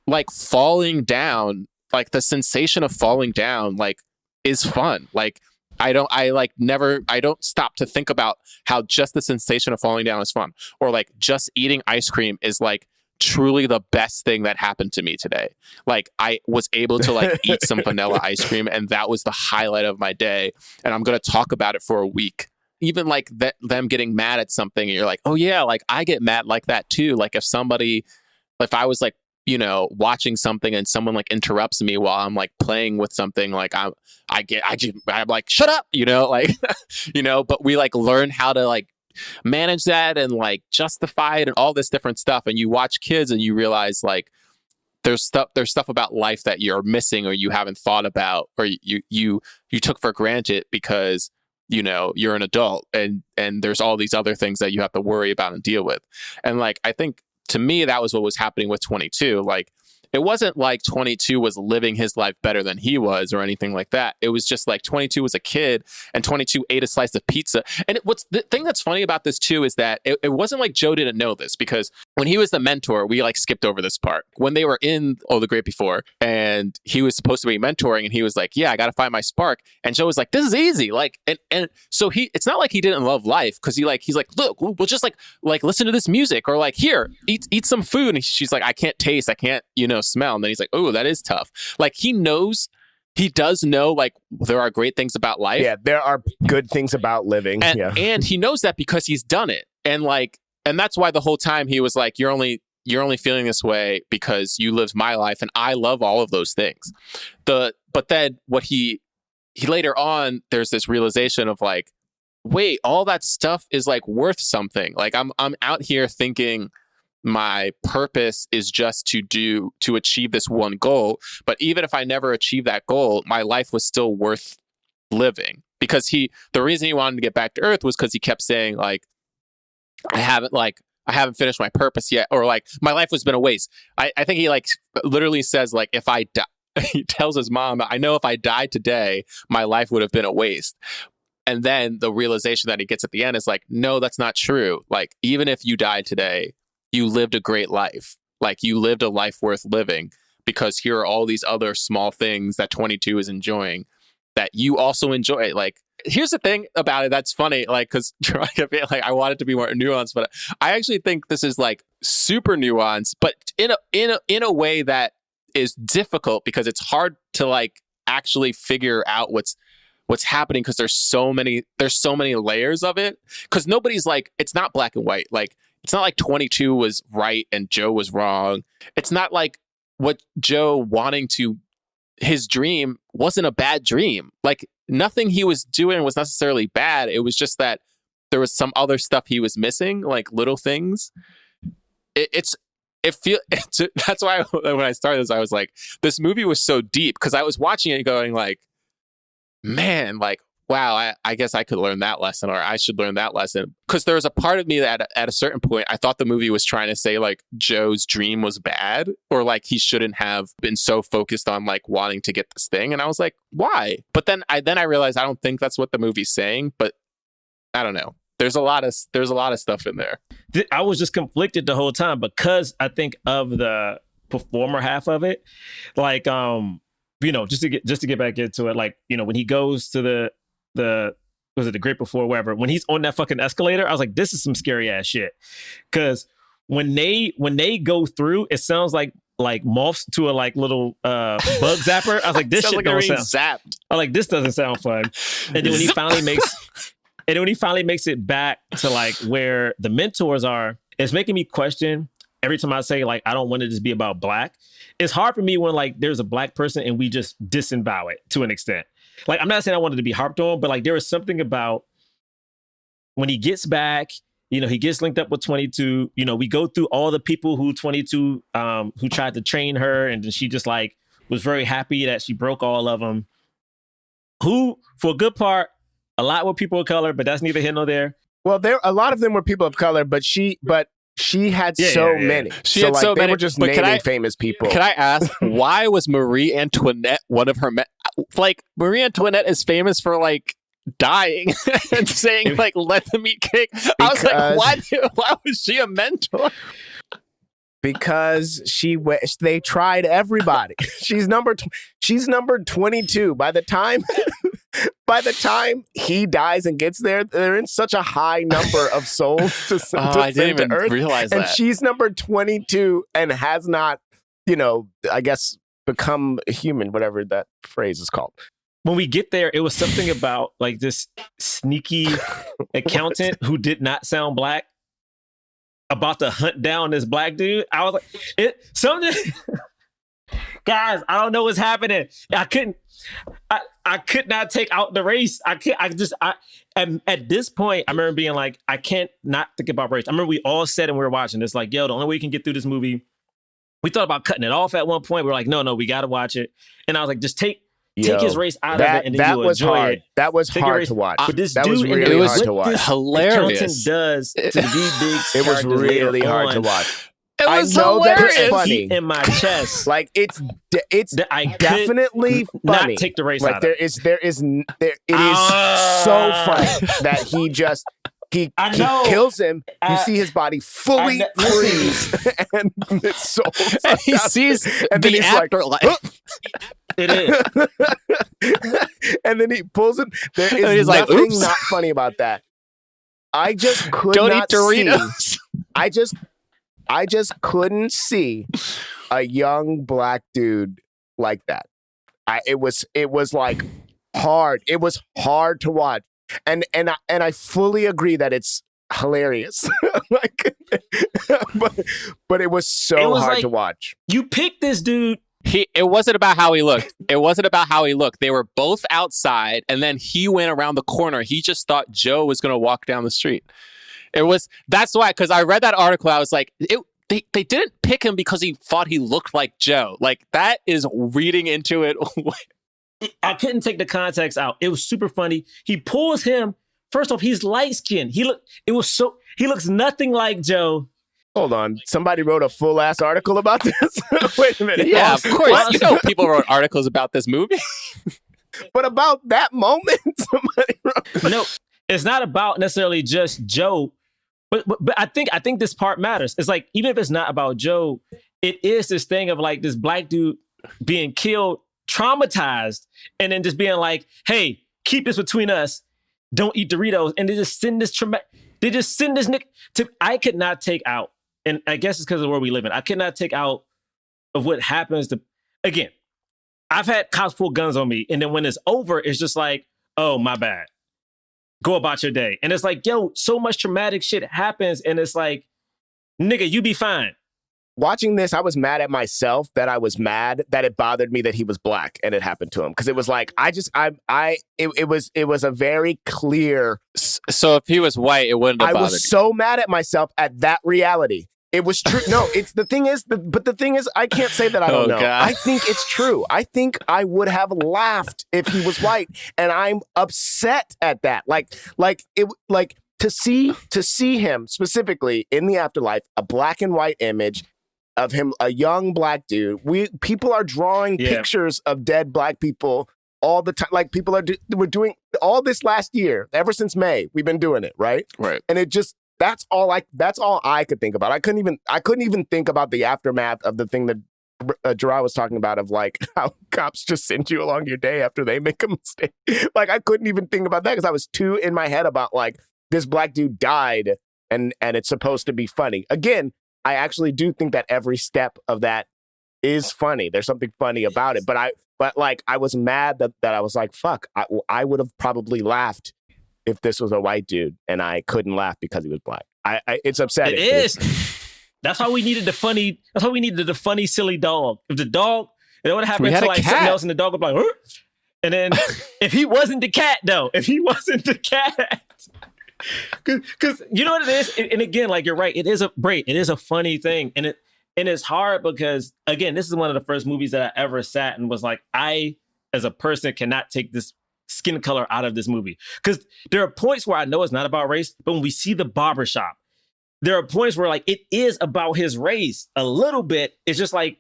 like falling down, like the sensation of falling down, like is fun. Like I don't stop to think about how just the sensation of falling down is fun, or like just eating ice cream is like truly the best thing that happened to me today. Like I was able to like eat some vanilla ice cream and that was the highlight of my day, and I'm going to talk about it for a week. Even like them getting mad at something and you're like, oh yeah, like I get mad like that too. Like if I was like, you know, watching something and someone like interrupts me while I'm like playing with something, like I'm like, shut up, you know, like, you know, but we like learn how to like manage that and like justify it and all this different stuff. And you watch kids and you realize like there's stuff about life that you're missing or you haven't thought about or you took for granted because, you know, you're an adult and there's all these other things that you have to worry about and deal with. And like, I think to me, that was what was happening with 22. Like, it wasn't like 22 was living his life better than he was or anything like that. It was just like 22 was a kid and 22 ate a slice of pizza. And what's the thing that's funny about this too is that it wasn't like Joe didn't know this, because when he was the mentor, we like skipped over this part. When they were in Oh, the Great Before and he was supposed to be mentoring and he was like, yeah, I got to find my spark. And Joe was like, this is easy. Like, and so it's not like he didn't love life, because he's like, look, we'll just like listen to this music, or like, here, eat some food. And she's like, I can't taste. I can't, you know, smell. And then he's like, oh, that is tough. Like he does know like there are great things about life. Yeah, there are good things about living. And he knows that because he's done it. And that's why the whole time he was like, you're only feeling this way because you lived my life and I love all of those things. But then what he later on, there's this realization of like, wait, all that stuff is like worth something. Like I'm out here thinking my purpose is just to achieve this one goal. But even if I never achieved that goal, my life was still worth living. Because the reason he wanted to get back to Earth was because he kept saying like, I haven't finished my purpose yet, or like my life has been a waste. I think he like literally says like, if I die, he tells his mom, I know if I died today, my life would have been a waste. And then the realization that he gets at the end is like, no, that's not true. Like, even if you died today, you lived a great life. Like you lived a life worth living, because here are all these other small things that 22 is enjoying that you also enjoy. Like, here's the thing about it that's funny, like, because I want it to be more nuanced, but I actually think this is like super nuanced, but in a way that is difficult because it's hard to like actually figure out what's happening, because there's so many layers of it, because nobody's like, it's not black and white. Like, it's not like 22 was right and Joe was wrong. It's not like what Joe wanting to, his dream wasn't a bad dream. Like, nothing he was doing was necessarily bad. It was just that there was some other stuff he was missing, like little things. That's why when I started this, I was like, this movie was so deep, because I was watching it going like, man, like, wow, I guess I could learn that lesson, or I should learn that lesson. Because there was a part of me that at a certain point, I thought the movie was trying to say like Joe's dream was bad, or like he shouldn't have been so focused on like wanting to get this thing. And I was like, why? But then I realized I don't think that's what the movie's saying, but I don't know. There's a lot of stuff in there. I was just conflicted the whole time, because I think of the performer half of it, like, just to get back into it, like, when he goes to the was it the Great Before, wherever, when he's on that fucking escalator, I was like, this is some scary ass shit. Because when they go through, it sounds like moths to a like little bug zapper. I was like, this shit don't sound zapped. I was like, this doesn't sound fun. And then when he finally makes it back to like where the mentors are, it's making me question every time I say like, I don't want it to just be about black. It's hard for me when like there's a black person and we just disavow it to an extent. Like, I'm not saying I wanted to be harped on, but like there is something about when he gets back, he gets linked up with 22, we go through all the people who 22, who tried to train her. And then she just like was very happy that she broke all of them, who for a good part, a lot were people of color, but that's neither here nor there. Well, a lot of them were people of color, but she had so many. She had so many. They were just naming famous people. Can I ask, why was Marie Antoinette one of her... like, Marie Antoinette is famous for, like, dying and saying, like, let them eat cake. I was like, why was she a mentor? Because they tried everybody. She's numbered 22. By the time he dies and gets there, they're in such a high number of souls to I didn't even Earth, realize that. And she's number 22 and has not, I guess, become a human, whatever that phrase is called. When we get there, it was something about like this sneaky accountant who did not sound black about to hunt down this black dude. I was like, something. Guys, I don't know what's happening. I could not take out the race. At this point, I remember being like, I can't not think about race. I remember we all said, and we were watching this, like, yo, the only way we can get through this movie, we thought about cutting it off at one point. We were like, no, we got to watch it. And I was like, just take his race out of it, and then you'll enjoy hard. it. That was hard to watch. But this that dude, was really hard to watch. This hilarious. Accountant does to the big. It was really hard to watch. It was I know hilarious. that it's funny. In my chest, like it's definitely funny. Not take the race like out. It is so funny that he kills him. You see his body fully freeze, and his soul. And he sees and then the he's afterlife. Like, it is. And then he pulls it. There is nothing not funny about that. I just could Don't not eat Doritos. see. I just couldn't see a young black dude like that. It was like hard. It was hard to watch, and I fully agree that it's hilarious. Like, but it was so hard like, to watch. You picked this dude. It wasn't about how he looked. It wasn't about how he looked. They were both outside, and then he went around the corner. He just thought Joe was going to walk down the street. That's why, because I read that article, I was like, they didn't pick him because he thought he looked like Joe. Like, that is reading into it. I couldn't take the context out. It was super funny. He pulls him. First off, he's light skinned. He looks nothing like Joe. Hold on. Somebody wrote a full ass article about this? Wait a minute. Yeah, of course. You know, people wrote articles about this movie. But about that moment, somebody wrote. No, it's not about necessarily just Joe. But I think this part matters. It's like, even if it's not about Joe, it is this thing of like this black dude being killed, traumatized, and then just being like, hey, keep this between us. Don't eat Doritos. And they just send this Nick to, I could not take out. And I guess it's because of the world we live in. I cannot take out of what happens to, again, I've had cops pull guns on me. And then when it's over, it's just like, oh, my bad. Go about your day. And it's like, yo, so much traumatic shit happens. And it's like, nigga, you be fine. Watching this, I was mad at myself that I was mad that it bothered me that he was black and it happened to him. Because it was like, it was a very clear. So if he was white, it wouldn't have bothered you. I was so mad at myself at that reality. It was true. No, the thing is, I can't say that I don't know. God. I think it's true. I think I would have laughed if he was white, and I'm upset at that. Like to see him specifically in the afterlife, a black and white image of him, a young black dude. People are drawing pictures of dead black people all the time. Like, people we're doing all this last year, ever since May. We've been doing it, right? Right. And it just. That's all I could think about. I couldn't even think about the aftermath of the thing that Jerah was talking about, of like how cops just send you along your day after they make a mistake. Like, I couldn't even think about that because I was too in my head about like, this black dude died and it's supposed to be funny. Again, I actually do think that every step of that is funny. There's something funny about it. But I was mad that I was like, fuck, I would have probably laughed if this was a white dude and I couldn't laugh because he was black. It's upsetting. It is. That's why we needed the funny. That's why we needed the funny, silly dog. If the dog, it would happen to like something else, and the dog would be like, huh? And then if he wasn't the cat, because you know what it is. And again, like, you're right. It is a funny thing, and it's hard because, again, this is one of the first movies that I ever sat and was like, I as a person cannot take this skin color out of this movie. Because there are points where I know it's not about race, but when we see the barbershop, there are points where like it is about his race a little bit. It's just like,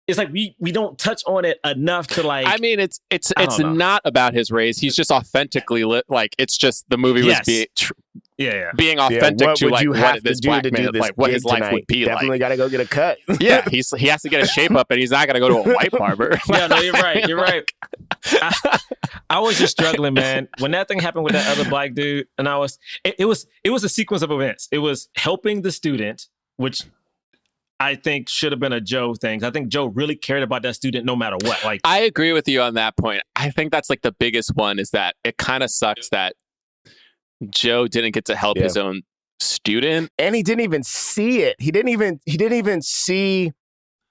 it's like we don't touch on it enough to like. I mean, it's not about his race. He's just authentically like, it's just the movie was being authentic to like what this black man, like what his life would be like. Definitely got to go get a cut. Yeah, he has to get a shape up, and he's not going to go to a white barber. Yeah, no, you're right. I was just struggling, man. When that thing happened with that other black dude, and it was a sequence of events. It was helping the student, which I think should have been a Joe thing. I think Joe really cared about that student no matter what. Like, I agree with you on that point. I think that's like the biggest one, is that it kind of sucks that Joe didn't get to help his own student. And he didn't even see it. He didn't even see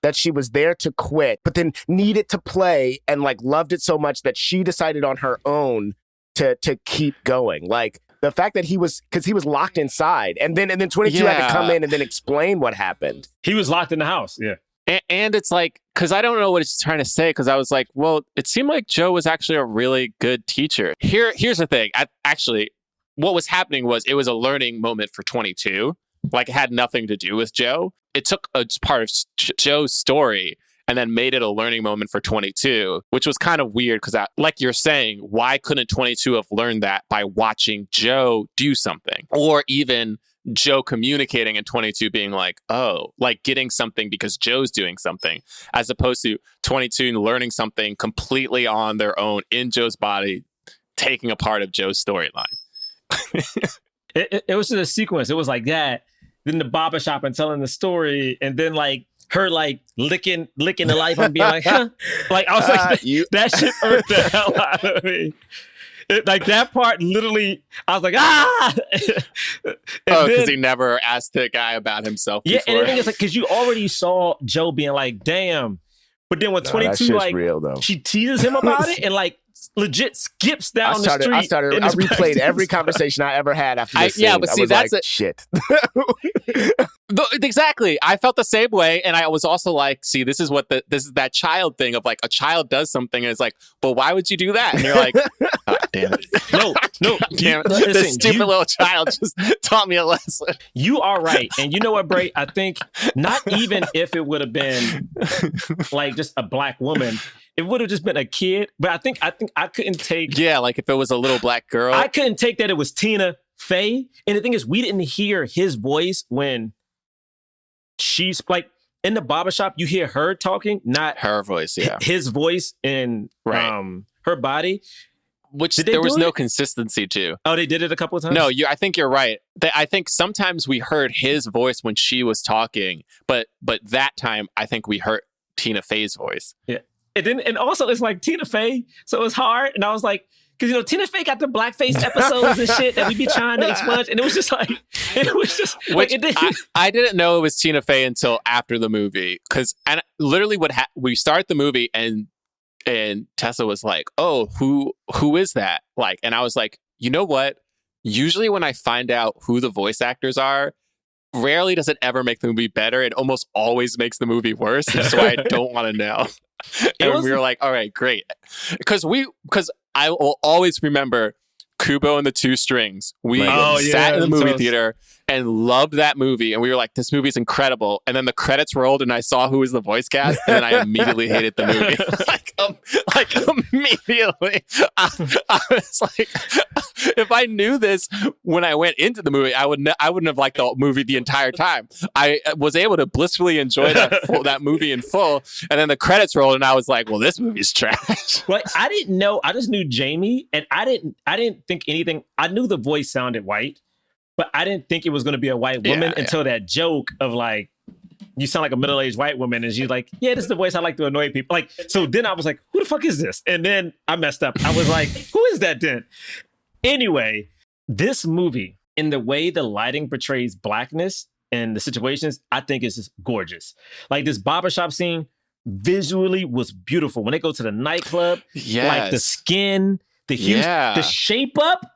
that she was there to quit, but then needed to play and like loved it so much that she decided on her own to keep going. Like, the fact that he was locked inside, and then 22 had to come in and then explain what happened. He was locked in the house. Yeah. And it's like, because I don't know what it's trying to say, because I was like, well, it seemed like Joe was actually a really good teacher. Here's the thing. Actually, what was happening was it was a learning moment for 22. Like, it had nothing to do with Joe. It took a part of Joe's story and then made it a learning moment for 22, which was kind of weird because, like you're saying, why couldn't 22 have learned that by watching Joe do something? Or even Joe communicating and 22 being like, oh, like getting something because Joe's doing something, as opposed to 22 learning something completely on their own in Joe's body, taking a part of Joe's storyline. It was just a sequence. It was like that. Then the barbershop and telling the story, and then like her like licking the life and being like, huh? Like I was like, that shit irked the hell out of me. Like that part, literally, I was like, ah! Because he never asked the guy about himself before. And the thing is, like, because you already saw Joe being like, damn. But then when 22, like, real, she teases him about it and like legit skips down the street. I replayed every conversation I ever had after this scene. Yeah, but see, that's like, shit. Exactly. I felt the same way, and I was also like, see, this is that child thing of like a child does something and it's like, but why would you do that? And you're like, oh, damn it. No. Damn it. This stupid little child just taught me a lesson. You are right. And you know what, Bray? I think not even if it would have been like just a black woman, it would have just been a kid. But I think I couldn't take. Yeah, like if it was a little black girl. I couldn't take that it was Tina Fey. And the thing is, we didn't hear his voice when she's like in the barbershop. You hear her talking, not her voice. Yeah, his voice and her body. Which there was no consistency to. Oh, they did it a couple of times? No, I think you're right. I think sometimes we heard his voice when she was talking, but that time I think we heard Tina Fey's voice. Yeah. And also it's like Tina Fey, so it's hard. And I was like, because Tina Fey got the blackface episodes and shit that we be trying to expunge, and it was just like, I didn't know it was Tina Fey until after the movie, because literally we start the movie and Tessa was like, oh, who is that? Like, and I was like, you know what? Usually when I find out who the voice actors are, rarely does it ever make the movie better. It almost always makes the movie worse. So I don't want to know. And we were like, all right, great. Because I will always remember Kubo and the Two Strings. We sat in the movie theater and loved that movie. And we were like, this movie's incredible. And then the credits rolled and I saw who was the voice cast. And then I immediately hated the movie. like immediately. I was like, if I knew this when I went into the movie, I wouldn't have liked the movie the entire time. I was able to blissfully enjoy that movie in full. And then the credits rolled and I was like, well, this movie's trash. Well, I didn't know. I just knew Jamie, and I didn't think anything. I knew the voice sounded white, but I didn't think it was going to be a white woman until that joke of like, you sound like a middle-aged white woman. And she's like, yeah, this is the voice I like to annoy people. Like, so then I was like, who the fuck is this? And then I messed up. I was like, who is that then? Anyway, this movie, in the way the lighting portrays blackness and the situations, I think is just gorgeous. Like this barbershop scene visually was beautiful. When they go to the nightclub, like the skin, the hue, the shape up.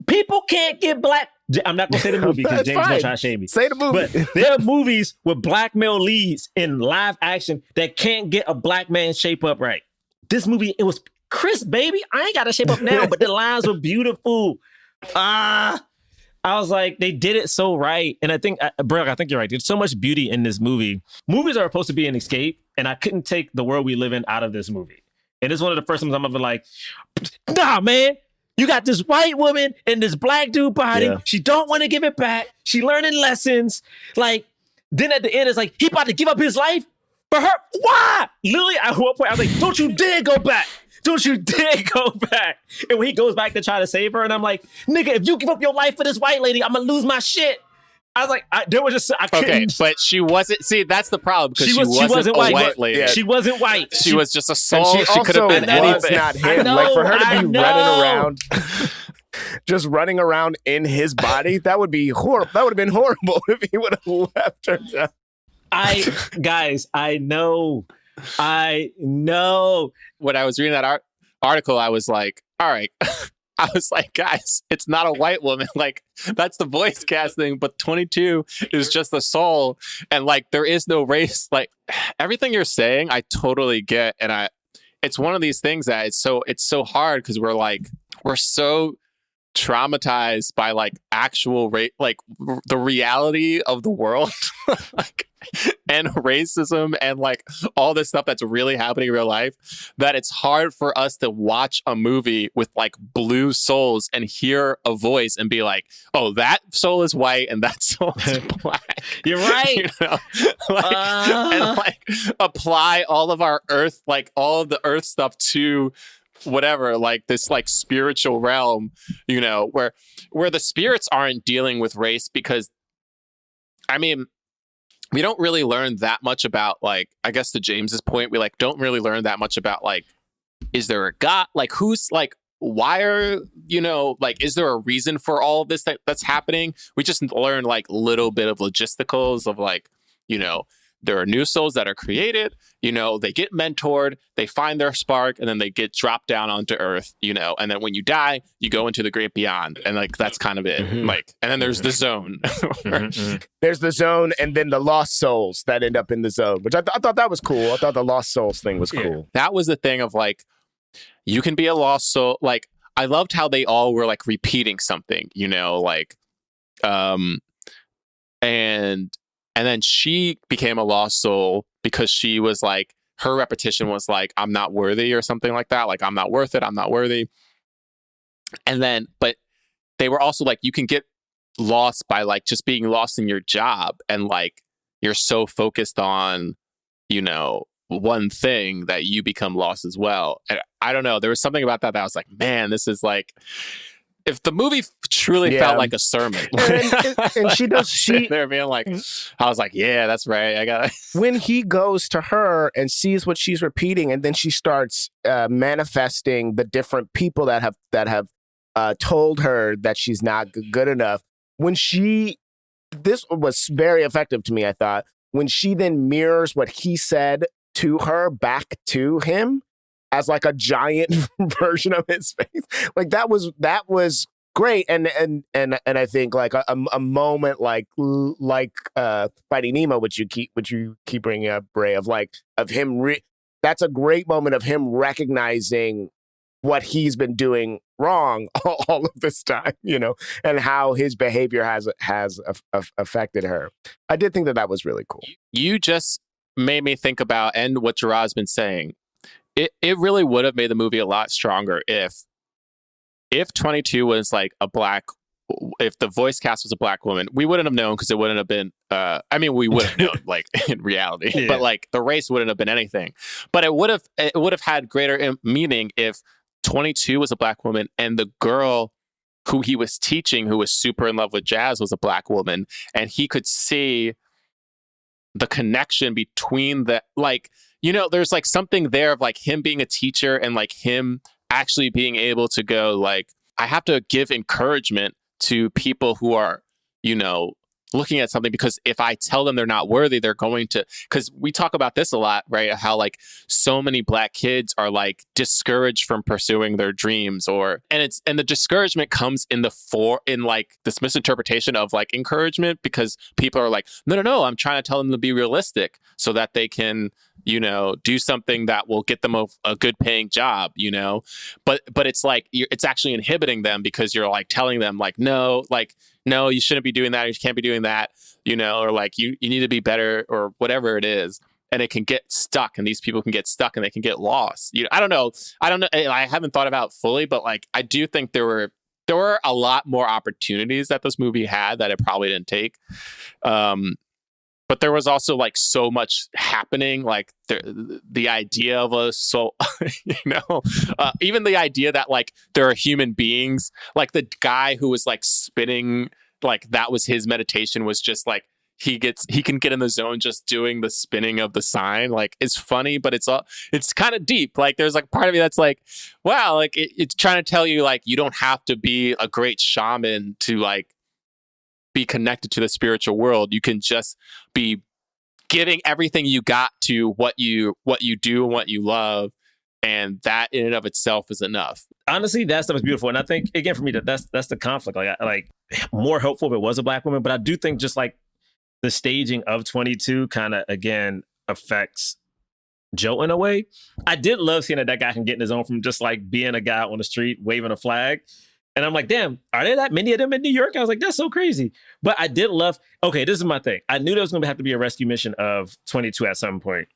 People can't get black. I'm not going to say the movie because James is going to try to shame me. Say the movie. But there are movies with black male leads in live action that can't get a black man shape up right. This movie, it was crisp, baby. I ain't got to shape up now, but the lines were beautiful. I was like, they did it so right. And I think, Braylock, I think you're right. There's so much beauty in this movie. Movies are supposed to be an escape, and I couldn't take the world we live in out of this movie. And it's one of the first times I'm ever like, nah, man. You got this white woman and this black dude body. Yeah. She don't want to give it back. She learning lessons. Like, then at the end, it's like, he about to give up his life for her. Why? Literally, at one point, I was like, don't you dare go back. Don't you dare go back. And when he goes back to try to save her, and I'm like, nigga, if you give up your life for this white lady, I'm going to lose my shit. I was like, I couldn't. Okay, but she wasn't. See, that's the problem because she wasn't a white lady. Yeah. She wasn't white. She was just a soul. She could have been anything. Not him. Like for her to be running around, just running around in his body, that would be horrible. That would have been horrible if he would have left her. I know. When I was reading that article, I was like, all right. I was like, guys, it's not a white woman. Like, that's the voice casting, but 22 is just a soul. And like, there is no race. Like, everything you're saying, I totally get. And it's one of these things that it's so hard because we're so traumatized by like actual race, like the reality of the world, like, and racism and like all this stuff that's really happening in real life, that it's hard for us to watch a movie with like blue souls and hear a voice and be like, oh, that soul is white and that soul is black. You're right. You know? And like apply all of our earth, like all of the earth stuff to whatever, like this like spiritual realm, you know, where the spirits aren't dealing with race because, I mean, we don't really learn that much about, like, I guess to James's point, we like don't really learn that much about, like, is there a God? Like, who's like, why are, like, is there a reason for all of this that's happening? We just learn like little bit of logisticals of like, there are new souls that are created, they get mentored, they find their spark, and then they get dropped down onto Earth, and then when you die, you go into the great beyond. And like, that's kind of it. Mm-hmm. Like, and then there's the zone. There's the zone, and then the lost souls that end up in the zone, which I thought that was cool. I thought the lost souls thing was cool. That was the thing of like, you can be a lost soul. Like, I loved how they all were like repeating something, like, and then she became a lost soul because she was like, her repetition was like, I'm not worthy or something like that. Like, I'm not worth it. I'm not worthy. And then, but they were also like, you can get lost by like just being lost in your job. And like, you're so focused on, one thing that you become lost as well. And I don't know. There was something about that I was like, man, this is like, if the movie truly felt like a sermon, and she does, they're being like, I was like, yeah, that's right. I got when he goes to her and sees what she's repeating, and then she starts manifesting the different people that have told her that she's not good enough. This was very effective to me, I thought, when she then mirrors what he said to her back to him as like a giant version of his face. Like that was great. And I think like a moment like Finding Nemo, which you keep bringing up, Bray, of him. That's a great moment of him recognizing what he's been doing wrong all of this time, and how his behavior has affected her. I did think that was really cool. You just made me think about, and what Jerah's been saying, it really would have made the movie a lot stronger if 22 was like if the voice cast was a black woman. We wouldn't have known because it wouldn't have been, we would have known like in reality, but like the race wouldn't have been anything. But it would have had greater meaning if 22 was a black woman and the girl who he was teaching, who was super in love with jazz, was a black woman, and he could see the connection between there's like something there of like him being a teacher and like him actually being able to go like, I have to give encouragement to people who are, looking at something, because if I tell them they're not worthy, they're going to, because we talk about this a lot, right? How like so many black kids are like discouraged from pursuing their dreams, and the discouragement comes in like this misinterpretation of like encouragement, because people are like, no, I'm trying to tell them to be realistic so that they can, do something that will get them a good paying job, but it's like, it's actually inhibiting them because you're like telling them like, no, you shouldn't be doing that. You can't be doing that, or like you need to be better or whatever it is. And it can get stuck, and these people can get stuck and they can get lost. I don't know. I haven't thought about it fully, but like, I do think there were a lot more opportunities that this movie had that it probably didn't take. But there was also like so much happening, like the idea of a soul, even the idea that like there are human beings, like the guy who was like spinning, like that was his meditation, was just like he can get in the zone just doing the spinning of the sign. Like, it's funny, but it's kind of deep. Like there's like part of me that's like, wow, like it's trying to tell you like you don't have to be a great shaman to like be connected to the spiritual world. You can just be giving everything you got to what you do and what you love, and that in and of itself is enough. Honestly, that stuff is beautiful, and I think again for me that's the conflict. Like more helpful if it was a black woman, but I do think just like the staging of 22 kind of again affects Joe in a way. I did love seeing that guy can get in his own from just like being a guy on the street waving a flag. And I'm like, damn, are there that many of them in New York? I was like, that's so crazy. But I did love, okay, this is my thing. I knew there was going to have to be a rescue mission of 22 at some point.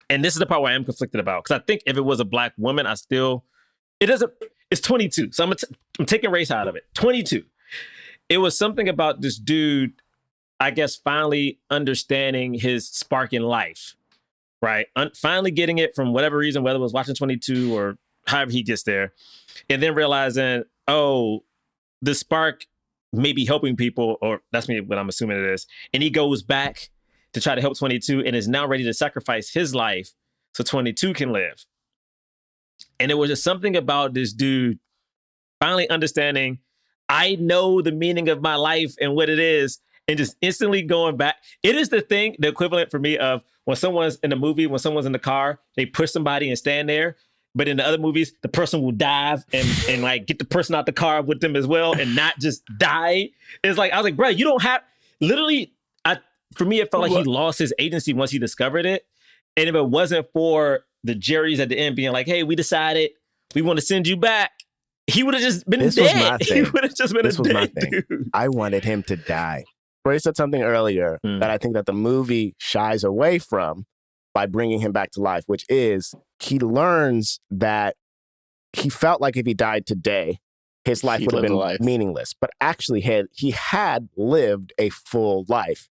And this is the part where I am conflicted about. Because I think if it was a black woman, it's 22. So I'm taking race out of it. 22. It was something about this dude, I guess, finally understanding his spark in life, right? Finally getting it from whatever reason, whether it was watching 22 or however he gets there. And then realizing, oh, the spark may be helping people, or that's what I'm assuming it is. And he goes back to try to help 22 and is now ready to sacrifice his life so 22 can live. And it was just something about this dude finally understanding, I know the meaning of my life and what it is, and just instantly going back. It is the equivalent for me of when someone's in a movie, when someone's in the car, they push somebody and stand there. But in the other movies, the person will dive and like get the person out the car with them as well and not just die. It's like, I was like, bro, you don't have, literally, for me, it felt like he lost his agency once he discovered it. And if it wasn't for the Jerrys at the end being like, hey, we decided we want to send you back, he would have just been This dead. was my thing. He would have just been This a was dead my thing. dude. I wanted him to die. Ray said something earlier that I think that the movie shies away from by bringing him back to life, which is he learns that he felt like if he died today, his life would have been meaningless. But actually, he had lived a full life.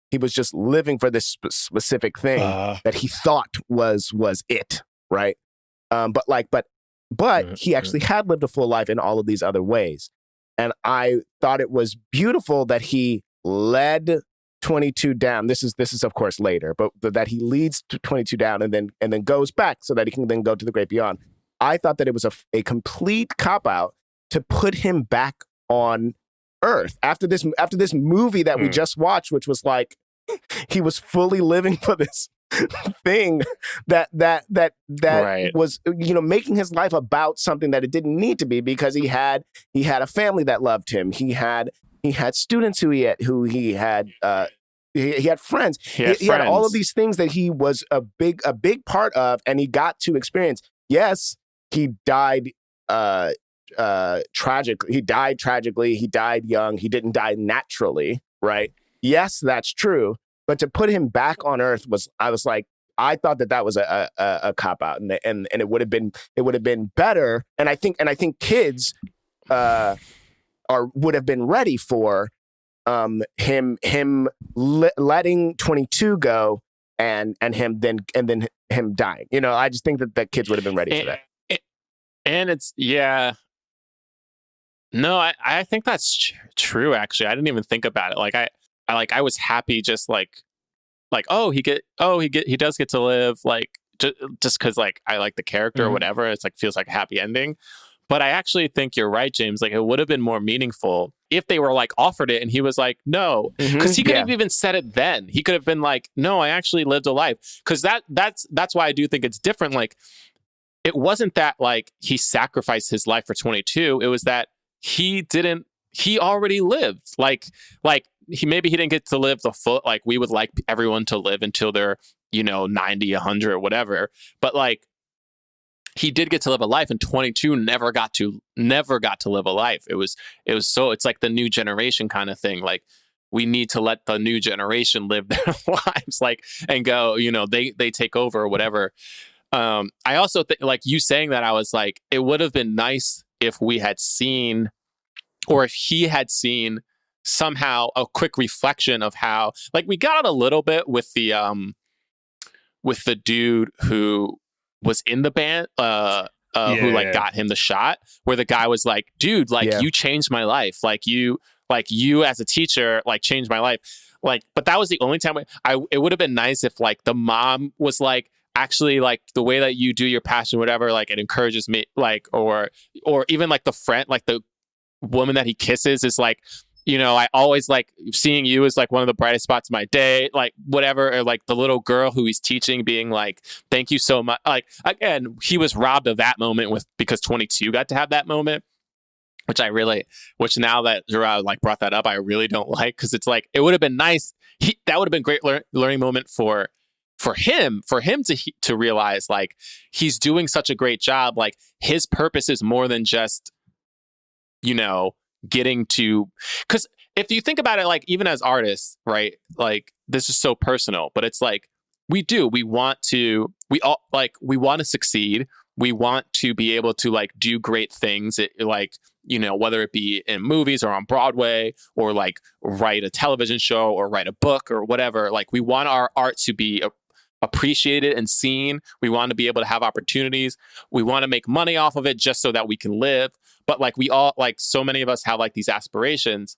He was just living for this specific thing that he thought was it, right? But he actually had lived a full life in all of these other ways. And I thought it was beautiful that he led 22 down. This is of course later, but that he leads to 22 down and then goes back so that he can then go to the great beyond. I thought that it was a complete cop-out to put him back on Earth after this movie that we just watched, which was like he was fully living for this thing that right. was, you know, making his life about something that it didn't need to be, because he had a family that loved him. He had students who he had friends. He had all of these things that he was a big part of, and he got to experience. Yes, he died tragically. He died tragically. He died young. He didn't die naturally, right? Yes, that's true. But to put him back on Earth I thought that was a cop out, and it would have been better. And I think kids would have been ready for him letting 22 go and then him dying. You know, I just think that kids would have been ready for that. And it's, yeah. No, I think that's true, actually. I didn't even think about it. I was happy just like he does get to live, like just because like I like the character or whatever. It's like feels like a happy ending. But I actually think you're right, James. Like, it would have been more meaningful if they were like offered it and he was like, no, because he could have even said it then. He could have been like, no, I actually lived a life. Because that's why I do think it's different. Like, it wasn't that like he sacrificed his life for 22. It was that he already lived. Like he didn't get to live the full, like we would like everyone to live until they're, 90, 100 or whatever. But like, he did get to live a life, and 22 never got to live a life. It's like the new generation kind of thing. Like, we need to let the new generation live their lives, like, and go, they take over or whatever. I also think, like you saying that, I was like, it would have been nice if we had seen, or if he had seen somehow a quick reflection of how, like, we got a little bit with the dude who was in the band, who like got him the shot, where the guy was like, dude, like you changed my life. Like you as a teacher, like changed my life. Like, but that was the only time it would have been nice if like the mom was like, actually, like the way that you do your passion, whatever, like it encourages me, like, or even like the friend, like the woman that he kisses is like, I always like seeing you as like one of the brightest spots of my day, like whatever, or like the little girl who he's teaching being like, thank you so much. Like, again, he was robbed of that moment because 22 got to have that moment, which now that Jerah like brought that up, I really don't like, because it's like, it would have been nice. That would have been a great learning moment for him to realize like he's doing such a great job. Like, his purpose is more than just, getting to, because if you think about it, like even as artists, right, like this is so personal, but it's like we want to succeed. We want to be able to like do great things, whether it be in movies or on Broadway, or like write a television show or write a book or whatever. Like, we want our art to be appreciated and seen. We want to be able to have opportunities. We want to make money off of it just so that we can live. But like, we all, like, so many of us have like these aspirations,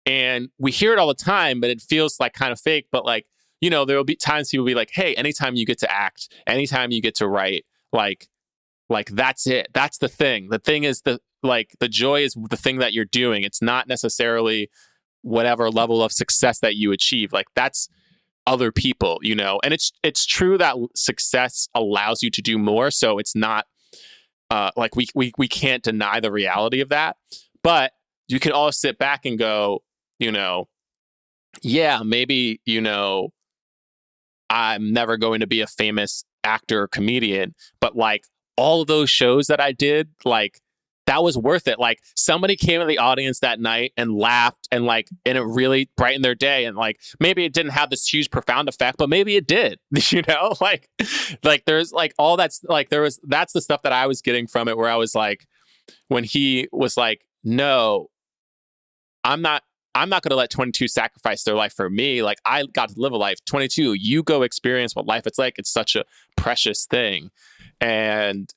and we hear it all the time, but it feels like kind of fake. But like, there will be times people will be like, hey, anytime you get to act, anytime you get to write, like that's it. That's the thing. The thing is the joy is the thing that you're doing. It's not necessarily whatever level of success that you achieve. Like that's other people, and it's true that success allows you to do more. So it's not like we can't deny the reality of that, but you can all sit back and go, yeah, maybe, I'm never going to be a famous actor or comedian, but like all of those shows that I did, like that was worth it. Like somebody came in the audience that night and laughed and it really brightened their day. And like, maybe it didn't have this huge profound effect, but maybe it did, like there's like all that's like, that's the stuff that I was getting from it, where I was like, when he was like, no, I'm not going to let 22 sacrifice their life for me. Like I got to live a life. 22, you go experience what life it's like. It's such a precious thing. And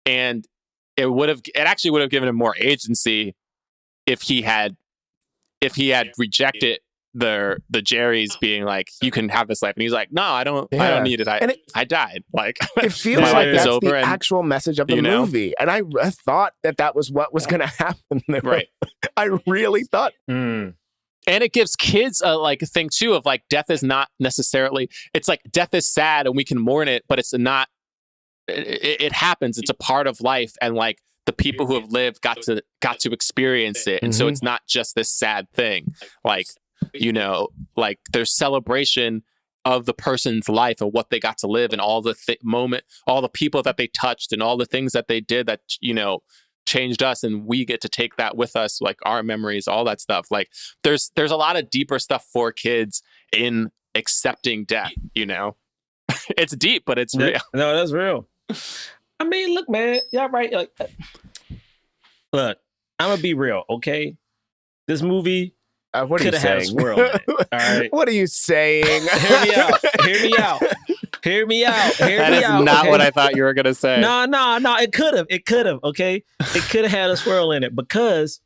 it actually would have given him more agency if he had rejected the Jerry's being like, you can have this life, and he's like, no, I don't need it. I died. Like it feels like that's the actual message of the movie, and I thought that was what was going to happen there. Right. I really thought. And it gives kids a thing too of like, death is not necessarily. It's like death is sad and we can mourn it, but it's not. It happens. It's a part of life, and like the people who have lived got to experience it, and so it's not just this sad thing. Like like there's celebration of the person's life and what they got to live, and all the all the people that they touched, and all the things that they did that changed us, and we get to take that with us, like our memories, all that stuff. Like there's a lot of deeper stuff for kids in accepting death. It's deep, but it's real. No, that's real. I mean, look, man, y'all right. Like, look, I'm gonna be real, okay? This movie could have had a swirl in it. All right. What are you saying? Hear me out. That is not what I thought you were gonna say. No. It could have. Okay, it could have had a swirl in it because,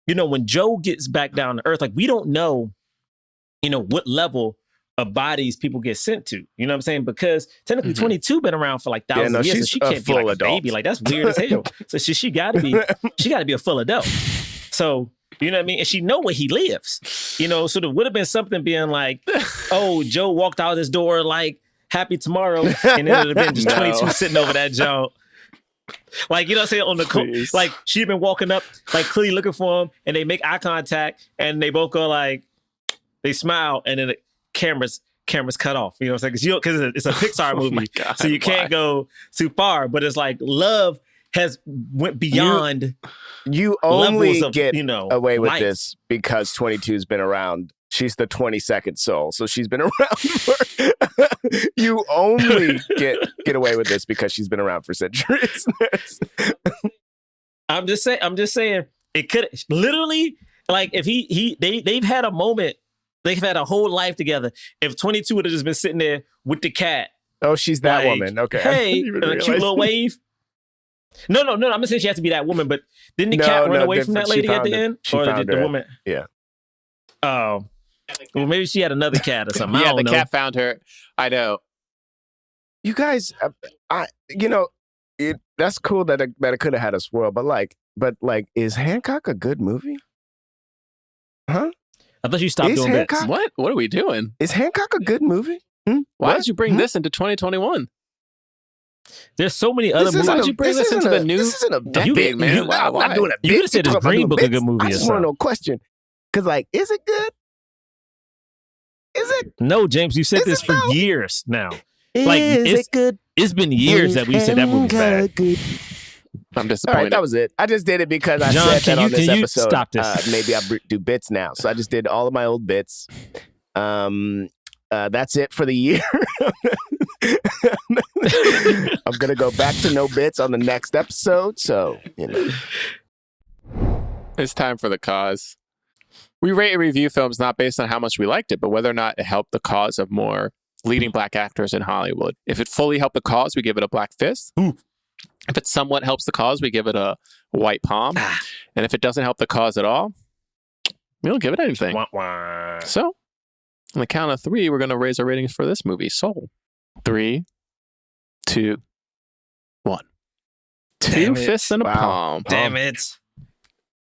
when Joe gets back down to earth, like we don't know, what level of bodies people get sent to. You know what I'm saying? Because technically 22 been around for like thousands of years, so she can't be like a baby. Like that's weird as hell. So she gotta be a full adult. So, you know what I mean? And she know where he lives. So there would have been something being like, oh, Joe walked out this door like happy tomorrow, and then it would have been just 22 sitting over that joint. Like, what I'm saying? On the like she'd been walking up, like clearly looking for him, and they make eye contact, and they both go like, they smile, and then the cameras cut off. You know what I'm saying? Because it's a Pixar movie, God, so you can't go too far. But it's like love has went beyond. You only of, get away with life. this because 22's been around. She's the 22nd soul, so she's been around for. You only get away with this because she's been around for centuries. I'm just saying it could literally, like, if they've had a moment. They've had a whole life together. If 22 would have just been sitting there with the cat. Oh, she's that woman. Okay. Hey, a cute little wave. No. I'm not saying she has to be that woman, but didn't the cat run away from that lady at the end? She or found did the her. woman? Yeah. Oh. Well, maybe she had another cat or something. Yeah, I don't know. cat found her. I know. You guys, that's cool that it could have had a swirl, but is Hancock a good movie? Huh? I thought you stopped doing that. What are we doing? Is Hancock a good movie? Why did you bring this into 2021? There's so many other movies. Why did you bring this into the new? This isn't a decade, man. Wow, I'm not doing a bit. You could have said this Green Book a good movie. I just want to know a question. Because, is it good? Is it? No, James, you said this for years now. Is it good? It's been years that we said that movie's bad. I'm disappointed. All right, that was it. I just did it because I John, said that on this episode. Stop this. Maybe I'll do bits now. So I just did all of my old bits. That's it for the year. I'm going to go back to no bits on the next episode. So, It's time for the cause. We rate and review films not based on how much we liked it, but whether or not it helped the cause of more leading black actors in Hollywood. If it fully helped the cause, we give it a black fist. Ooh. If it somewhat helps the cause, we give it a white palm. And if it doesn't help the cause at all, we don't give it anything. Wah, wah. So, On the count of 3, we're going to raise our ratings for this movie, Soul. 3, 2, 1. Two fists and a palm. Damn it.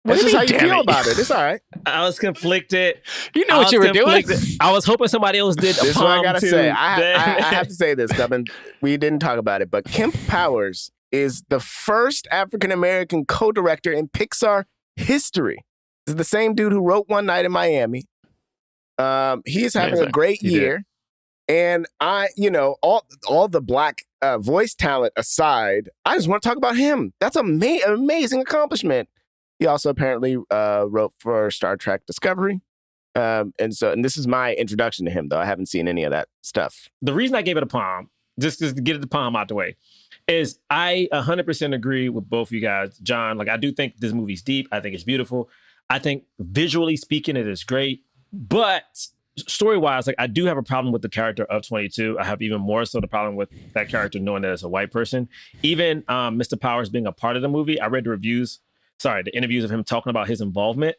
This is how you damn feel it? about it. It's all right. I was conflicted. You know what you were doing? I was hoping somebody else did. This is what I gotta too. say. I have to say this, Dubbin. We didn't talk about it, but Kemp Powers is the first African American co-director in Pixar history. This is the same dude who wrote One Night in Miami. He is having a great year, and all the black voice talent aside, I just want to talk about him. That's an amazing accomplishment. He also apparently wrote for Star Trek Discovery. And this is my introduction to him, though. I haven't seen any of that stuff. The reason I gave it a palm, just to get the palm out the way, is I 100% agree with both of you guys. John, I do think this movie's deep. I think it's beautiful. I think visually speaking, it is great. But story-wise, I do have a problem with the character of 22. I have even more so the problem with that character knowing that it's a white person. Even Mr. Powers being a part of the movie, I read the interviews of him talking about his involvement.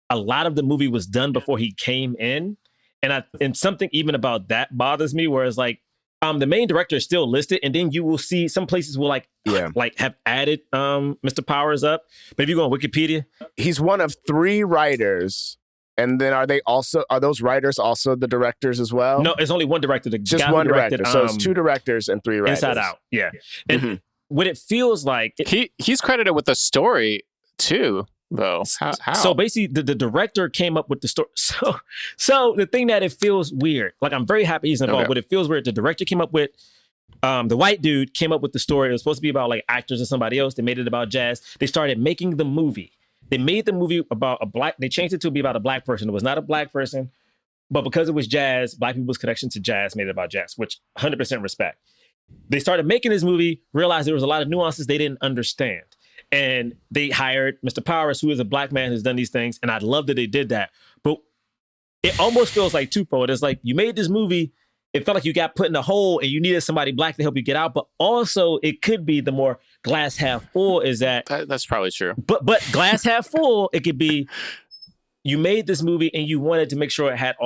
A lot of the movie was done before he came in. And something even about that bothers me, whereas the main director is still listed, and then you will see some places will have added Mr. Powers up. But if you go on Wikipedia, he's one of 3 writers. And then are those writers also the directors as well? No, it's only one director. Just one director. So it's 2 directors and 3 writers. Inside Out, yeah. And what it feels like... He's credited with the story, too, though. How? So basically, the director came up with the story. So the thing that it feels weird, I'm very happy he's involved, but it feels weird. The director came up with... the white dude came up with the story. It was supposed to be about actors or somebody else. They made it about jazz. They started making the movie. They made the movie about they changed it to be about a black person. It was not a black person, but because it was jazz, black people's connection to jazz made it about jazz, which 100% respect. They started making this movie, realized there was a lot of nuances they didn't understand. And they hired Mr. Powers, who is a black man who's done these things. And I love that they did that. But it almost feels like twofold. It's you made this movie, it felt like you got put in a hole and you needed somebody black to help you get out. But also it could be the more glass half full is that's probably true. But glass half full, it could be you made this movie and you wanted to make sure it had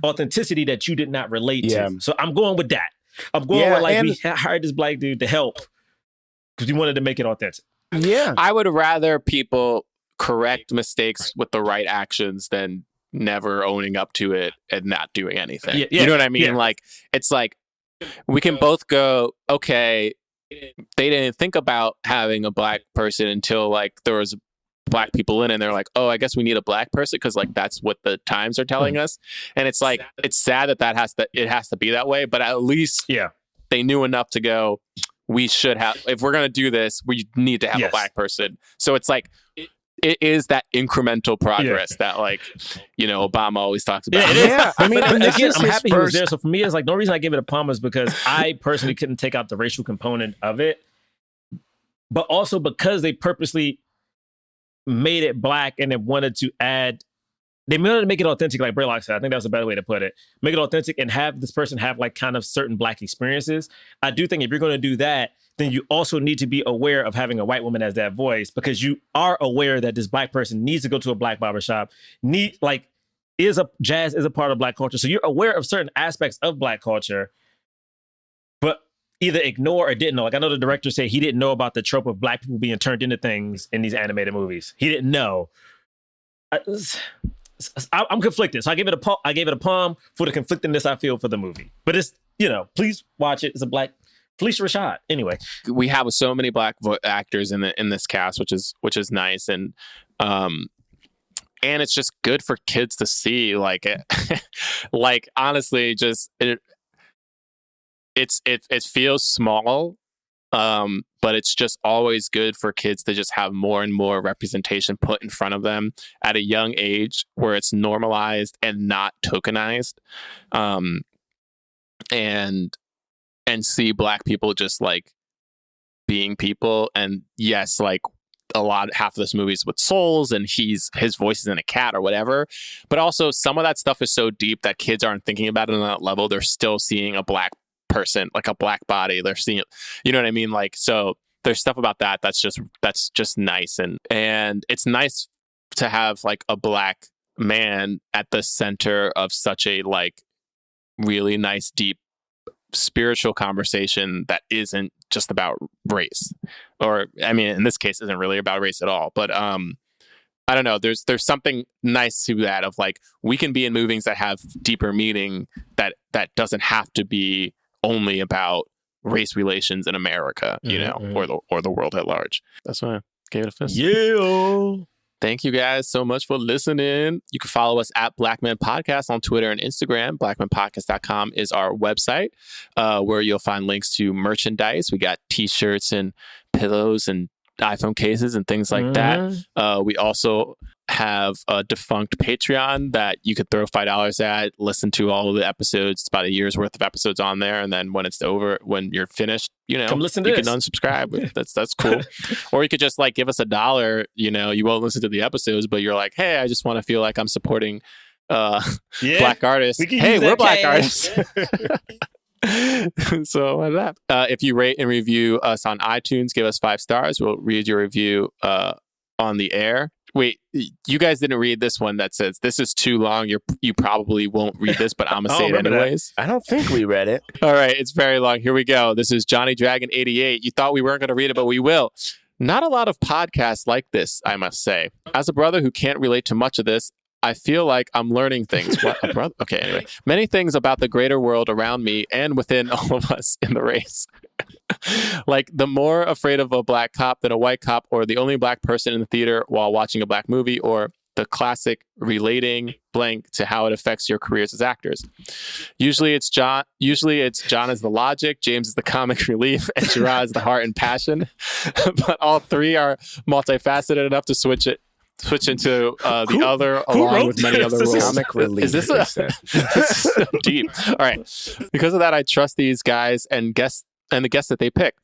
authenticity that you did not relate to. So I'm going with that. I'm going with we hired this black dude to help because we wanted to make it authentic. Yeah. I would rather people correct mistakes with the right actions than never owning up to it and not doing anything. You know what I mean? Yeah. It's we can both go, okay, they didn't think about having a black person until there was black people in it, and they're like, oh, I guess we need a black person because that's what the times are telling us. And it's it's sad that it has to be that way, but at least they knew enough to go, we should have, if we're going to do this, we need to have a black person. So it's it is that incremental progress that Obama always talks about. Yeah, I mean, again, I'm happy he was there. So for me, it's no reason I gave it a palm is because I personally couldn't take out the racial component of it, but also because they purposely made it black and they wanted to make it authentic, like Braylock said. I think that's a better way to put it. Make it authentic and have this person have kind of certain black experiences. I do think if you're going to do that, then you also need to be aware of having a white woman as that voice because you are aware that this black person needs to go to a black barbershop, jazz is a part of black culture. So you're aware of certain aspects of black culture, but either ignore or didn't know. I know the director said he didn't know about the trope of black people being turned into things in these animated movies. He didn't know. I'm conflicted. So I gave it a palm for the conflictedness I feel for the movie. But it's, please watch it. It's a black Phylicia Rashad. Anyway, we have so many black actors in this cast, which is nice, and it's just good for kids to see. Honestly, just it feels small, but it's just always good for kids to just have more and more representation put in front of them at a young age, where it's normalized and not tokenized, and see black people just being people. And yes, half of this movie is with souls and his voice is in a cat or whatever, but also some of that stuff is so deep that kids aren't thinking about it on that level. They're still seeing a black person, a black body. They're seeing, you know what I mean? So there's stuff about that's just nice. And it's nice to have a black man at the center of such a really nice, deep, spiritual conversation that isn't just about race. Or, I mean, in this case, isn't really about race at all. But I don't know. There's something nice to that of like, we can be in movies that have deeper meaning that doesn't have to be only about race relations in America, you know, or the world at large. That's why I gave it a fist. Yeah. Thank you guys so much for listening. You can follow us at Black Men Podcast on Twitter and Instagram. BlackmenPodcast.com is our website where you'll find links to merchandise. We got t-shirts and pillows and iPhone cases and things like that. We also have a defunct Patreon that you could throw $5 at, listen to all of the episodes. It's about a year's worth of episodes on there. And then when it's over, when you're finished, you know, come listen to you this. can unsubscribe. That's cool. Or you could just like give us $1. You know, you won't listen to the episodes, but you're like, hey, I just want to feel like I'm supporting Black artists. Hey, we're Black artists. So why not? If you rate and review us on iTunes, give us 5 stars. We'll read your review on the air. Wait, you guys didn't read this one that says this is too long. You probably won't read this, but I'm gonna say it anyways. I don't think we read it. All right, it's very long. Here we go. This is Johnny Dragon 88. You thought we weren't gonna read it, but we will. Not a lot of podcasts like this, I must say. As a brother who can't relate to much of this, I feel like I'm learning things. What, a brother? Okay, anyway. Many things about the greater world around me and within all of us in the race. Like the more afraid of a black cop than a white cop, or the only black person in the theater while watching a black movie, or the classic relating blank to how it affects your careers as actors. Usually it's John as the logic, James is the comic relief, and Jerah is the heart and passion. But all three are multifaceted enough to switch into the other, along with many other roles. Comic relief. Is this it's so deep? All right. Because of that, I trust these guys and the guests that they pick.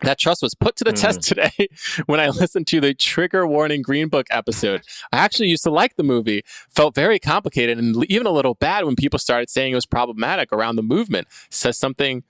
That trust was put to the test today when I listened to the Trigger Warning Green Book episode. I actually used to like the movie, felt very complicated and even a little bad when people started saying it was problematic around the movement. Says something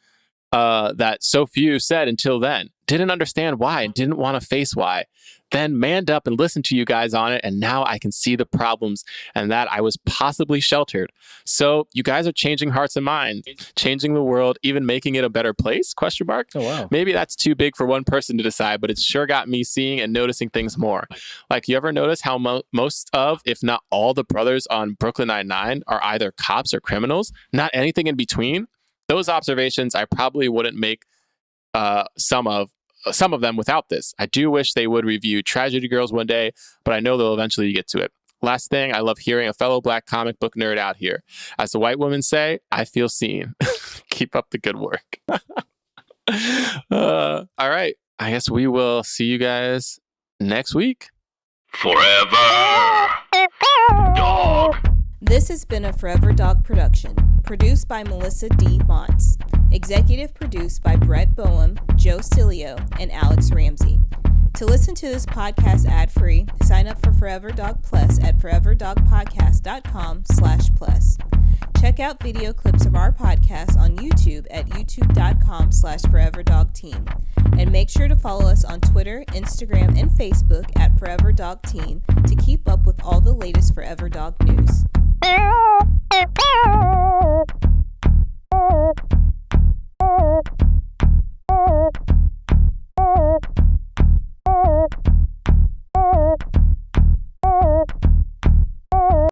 that so few said until then. Didn't understand why and didn't want to face why. Then manned up and listened to you guys on it, and now I can see the problems and that I was possibly sheltered. So you guys are changing hearts and minds, changing the world, even making it a better place? ? Oh, wow. Maybe that's too big for one person to decide, but it's sure got me seeing and noticing things more. Like, you ever notice how most of, if not all, the brothers on Brooklyn Nine-Nine are either cops or criminals? Not anything in between? Those observations I probably wouldn't make some of them without this. I do wish they would review Tragedy Girls one day, but I know they'll eventually get to it. Last thing, I love hearing a fellow black comic book nerd out here. As the white women say, I feel seen. Keep up the good work. All right. I guess we will see you guys next week. Forever Dog. This has been a Forever Dog production, produced by Melisa D. Monts, executive produced by Brett Boham, Joe Cilio, and Alex Ramsey. To listen to this podcast ad-free, sign up for Forever Dog Plus at foreverdogpodcast.com/plus. Check out video clips of our podcast on YouTube at youtube.com/foreverdogteam. And make sure to follow us on Twitter, Instagram, and Facebook at Forever Dog Team to keep up with all the latest Forever Dog news.